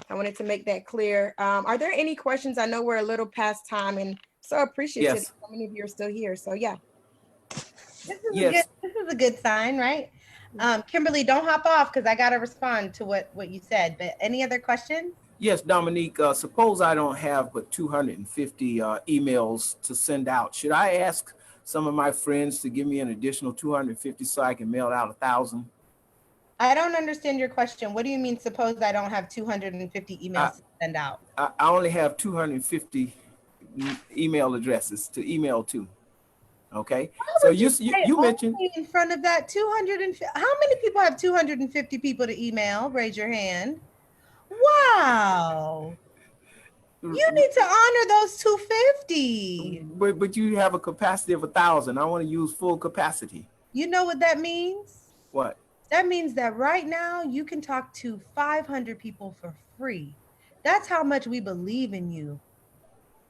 I wanted to make that clear. Are there any questions? I know we're a little past time, and so appreciative that so many of you are still here. So yeah. This is a good sign, right? Kimberly, don't hop off because I got to respond to what you said. But any other questions? Yes, Dominique, suppose I don't have but 250 emails to send out. Should I ask some of my friends to give me an additional 250 so I can mail out 1,000? I don't understand your question. What do you mean, suppose I don't have 250 emails to send out? I only have 250 email addresses to email to. Okay. So you mentioned in front of that 250. How many people have 250 people to email? Raise your hand. Wow. You need to honor those 250. But you have a capacity of 1,000. I want to use full capacity. You know what that means? What? That means that right now you can talk to 500 people for free. That's how much we believe in you.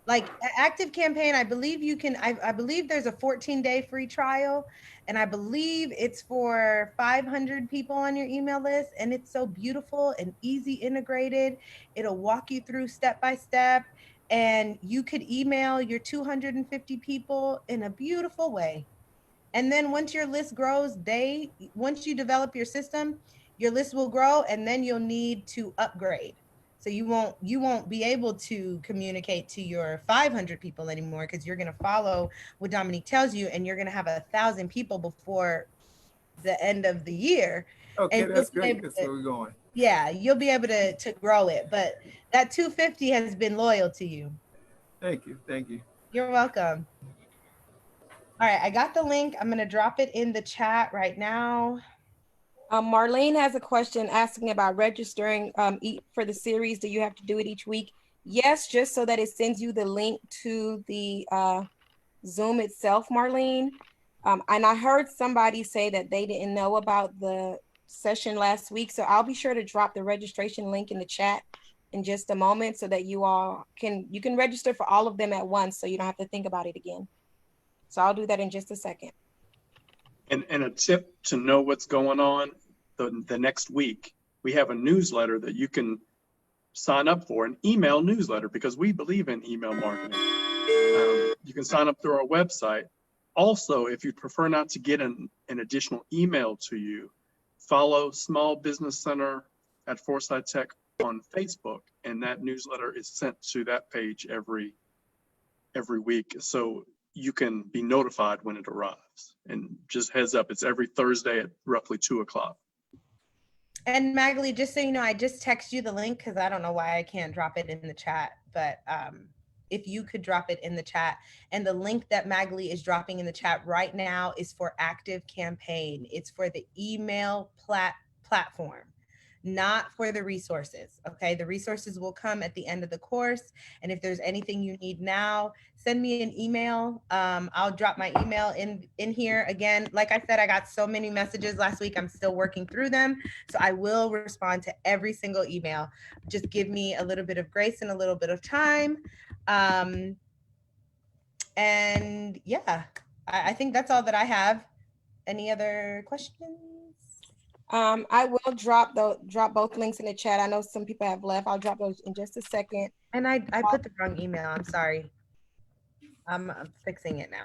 Like Active Campaign, I believe you can, I believe there's a 14-day free trial, and I believe it's for 500 people on your email list, and it's so beautiful and easy integrated. It'll walk you through step by step, and you could email your 250 people in a beautiful way. And then once your list grows, once you develop your system, your list will grow, and then you'll need to upgrade. So you won't be able to communicate to your 500 people anymore, because you're going to follow what Dominique tells you, and you're going to have 1,000 people before the end of the year. Okay, and that's great. That's where we're going. Yeah, you'll be able to grow it, but that 250 has been loyal to you. Thank you. Thank you. You're welcome. All right, I got the link. I'm going to drop it in the chat right now. Marlene has a question asking about registering for the series. Do you have to do it each week? Yes, just so that it sends you the link to the Zoom itself, Marlene. And I heard somebody say that they didn't know about the session last week. So I'll be sure to drop the registration link in the chat in just a moment so that you all can register for all of them at once, so you don't have to think about it again. So I'll do that in just a second. And a tip to know what's going on the next week, we have a newsletter that you can sign up for an email newsletter because we believe in email marketing. You can sign up through our website. Also, if you prefer not to get an additional email to you, follow Small Business Center at Foresight Tech on Facebook, and that newsletter is sent to that page every week, so you can be notified when it arrives. And just heads up, it's every Thursday at roughly 2:00. And Magali, just so you know, I just text you the link because I don't know why I can't drop it in the chat, but if you could drop it in the chat. And the link that Magali is dropping in the chat right now is for Active Campaign. It's for the email platform, not for the resources. Okay, the resources will come at the end of the course. And if there's anything you need now, send me an email. I'll drop my email in here. Again, like I said, I got so many messages last week. I'm still working through them. So I will respond to every single email. Just give me a little bit of grace and a little bit of time. And yeah, I think that's all that I have. Any other questions? I will drop both links in the chat. I know some people have left. I'll drop those in just a second. And I put the wrong email. I'm sorry. I'm fixing it now.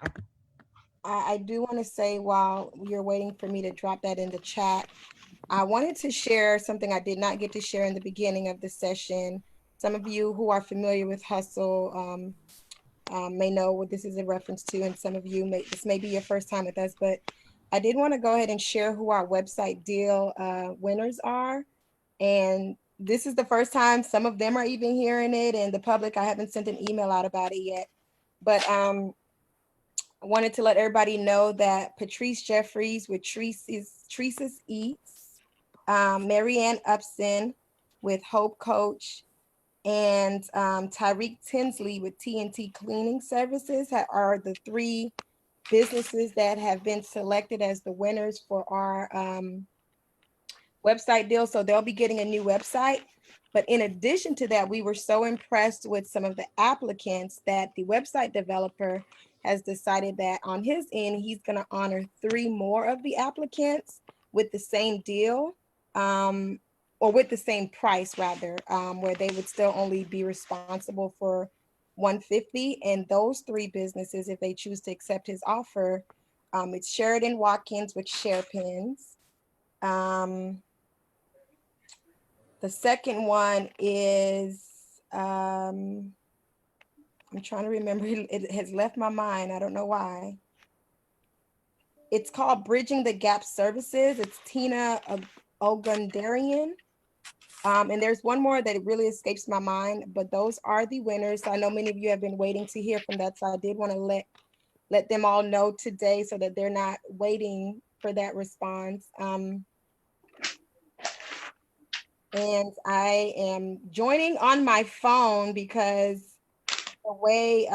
I do want to say, while you're waiting for me to drop that in the chat, I wanted to share something I did not get to share in the beginning of the session. Some of you who are familiar with Hustle may know what this is a reference to, and some of you this may be your first time with us, but I did want to go ahead and share who our website deal winners are. And this is the first time some of them are even hearing it, and the public, I haven't sent an email out about it yet. But I wanted to let everybody know that Patrice Jeffries with Teresa's Eats, Marianne Upson with Hope Coach, and Tyreek Tinsley with TNT Cleaning Services are the three businesses that have been selected as the winners for our website deal. So they'll be getting a new website. But in addition to that, we were so impressed with some of the applicants that the website developer has decided that on his end, he's going to honor 3 more of the applicants with the same deal, or with the same price rather, where they would still only be responsible for $150. And those 3 businesses, if they choose to accept his offer, it's Sheridan Watkins with SharePins. The second one is, I'm trying to remember, it has left my mind. I don't know why. It's called Bridging the Gap Services. It's Tina Ogundarian. And there's one more that it really escapes my mind, but those are the winners. I know many of you have been waiting to hear from that, so I did want to let them all know today so that they're not waiting for that response. And I am joining on my phone because the way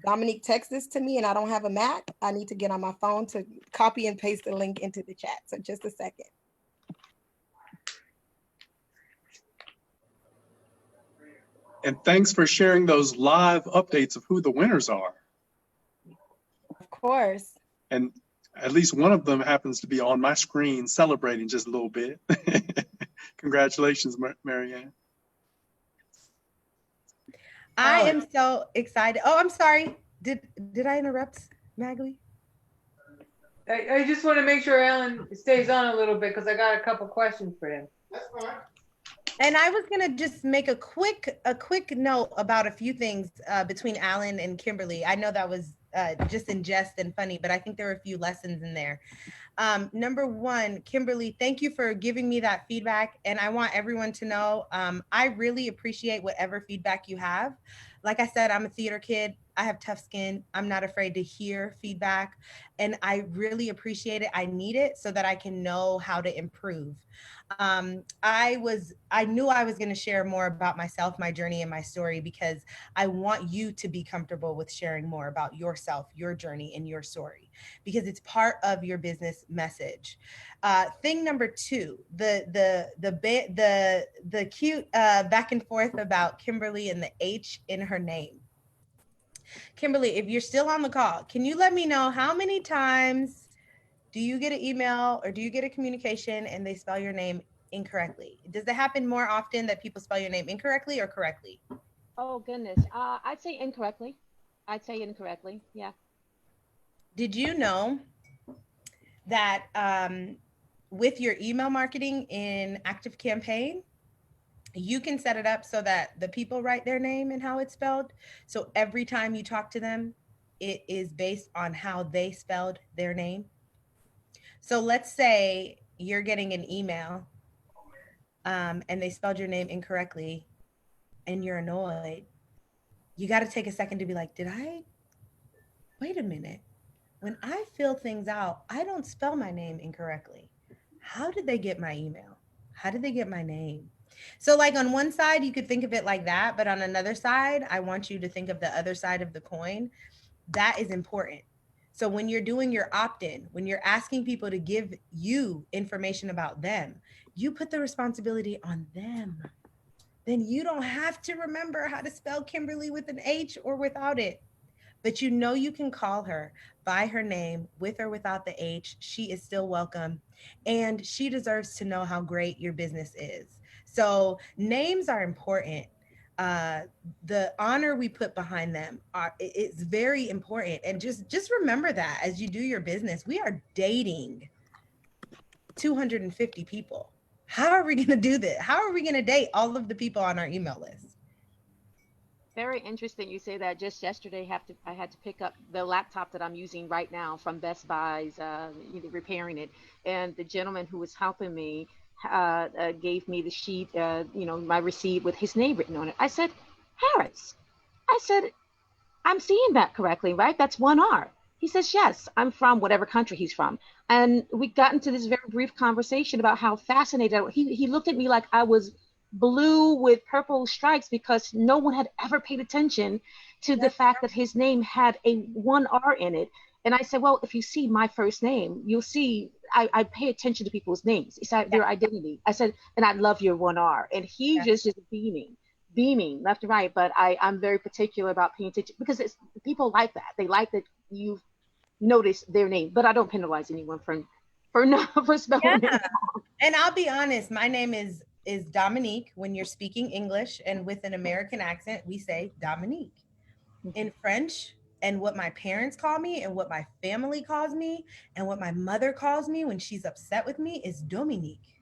Dominique texts this to me and I don't have a Mac, I need to get on my phone to copy and paste the link into the chat. So just a second. And thanks for sharing those live updates of who the winners are. Of course. And at least one of them happens to be on my screen celebrating just a little bit. Congratulations, Marianne. I am so excited. Oh, I'm sorry. Did I interrupt, Magali? I just want to make sure Alan stays on a little bit because I got a couple questions for him. That's fine. And I was gonna just make a quick note about a few things between Alan and Kimberly. I know that was just in jest and funny, but I think there were a few lessons in there. Number one, Kimberly, thank you for giving me that feedback. And I want everyone to know, I really appreciate whatever feedback you have. Like I said, I'm a theater kid. I have tough skin. I'm not afraid to hear feedback. And I really appreciate it. I need it so that I can know how to improve. I knew I was going to share more about myself, my journey, and my story, because I want you to be comfortable with sharing more about yourself, your journey, and your story, because it's part of your business message. Thing number two, the cute back and forth about Kimberly and the H in her name. Kimberly, if you're still on the call, can you let me know how many times do you get an email or do you get a communication and they spell your name incorrectly? Does it happen more often that people spell your name incorrectly or correctly? Oh goodness. I'd say incorrectly. Yeah. Did you know that with your email marketing in Active Campaign, you can set it up so that the people write their name and how it's spelled. So every time you talk to them, it is based on how they spelled their name. So let's say you're getting an email and they spelled your name incorrectly and you're annoyed. You got to take a second to be like, wait a minute. When I fill things out, I don't spell my name incorrectly. How did they get my email? How did they get my name? So like on one side, you could think of it like that, but on another side, I want you to think of the other side of the coin. That is important. So when you're doing your opt-in, when you're asking people to give you information about them, you put the responsibility on them. Then you don't have to remember how to spell Kimberly with an H or without it. But you know you can call her by her name, with or without the H. She is still welcome. And she deserves to know how great your business is. So names are important. The honor we put behind them it's very important. And just remember that as you do your business, we are dating 250 people. How are we going to do this? How are we going to date all of the people on our email list? Very interesting you say that. Just yesterday, I had to pick up the laptop that I'm using right now from Best Buy's, repairing it. And the gentleman who was helping me gave me the sheet, my receipt with his name written on it. I said, Harris, I'm seeing that correctly, right? That's one R. He says, yes, I'm from whatever country he's from. And we got into this very brief conversation about how fascinated he looked at me like I was blue with purple stripes because no one had ever paid attention to the fact that his name had a one R in it. And I said, well, if you see my first name, you'll see I pay attention to people's names. It's their identity. I said, and I love your one R. And he just beaming left and right. But I'm very particular about paying attention because people like that. They like that you've noticed their name. But I don't penalize anyone for spelling it wrong. And I'll be honest, my name is Dominique. When you're speaking English and with an American accent, we say Dominique. In French, and what my parents call me and what my family calls me and what my mother calls me when she's upset with me is Dominique.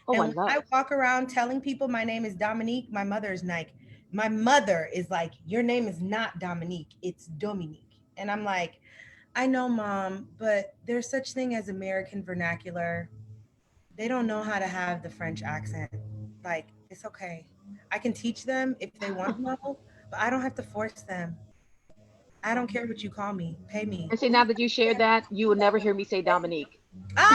Oh, and when I walk around telling people my name is Dominique, my mother is like, your name is not Dominique, it's Dominique. And I'm like, I know, Mom, but there's such thing as American vernacular. They don't know how to have the French accent. Like, it's okay. I can teach them if they want to know, but I don't have to force them. I don't care what you call me. Pay me. And see, now that you shared that, you will never hear me say Dominique. That's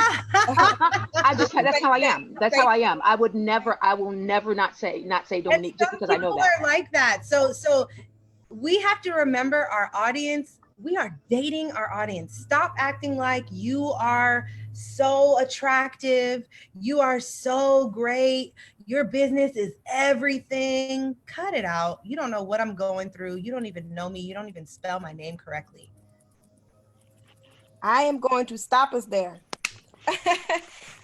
how I am. That's how I am. I will never not say Dominique just because I know that. People are like that. So we have to remember our audience. We are dating our audience. Stop acting like you are so attractive. You are so great. Your business is everything. Cut it out. You don't know what I'm going through. You don't even know me. You don't even spell my name correctly. I am going to stop us there.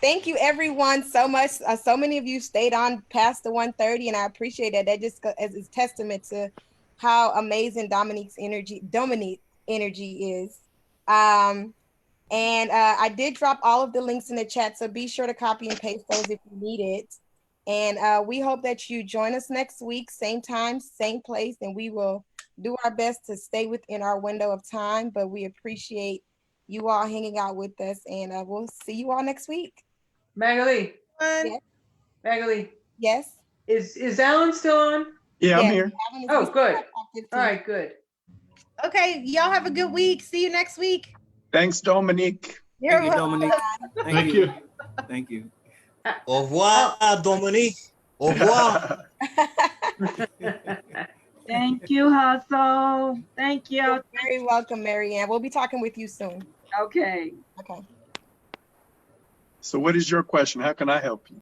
Thank you everyone so much. So many of you stayed on past the 1:30 and I appreciate that. That just is testament to how amazing Dominique's energy is. And I did drop all of the links in the chat, so be sure to copy and paste those if you need it. And we hope that you join us next week, same time, same place, and we will do our best to stay within our window of time, but we appreciate you all hanging out with us, and we'll see you all next week. Magali. Yes. Magali. Yes. Is Alan still on? Yeah, I'm here. Oh, good. All right, good. Okay, y'all have a good week. See you next week. Thanks, Dominique. Thank you, Dominique. Thank you. Thank you. Au revoir, Dominique. Au revoir. Thank you, Hustle. Thank you. You're very welcome, Marianne. We'll be talking with you soon. Okay. Okay. So what is your question? How can I help you?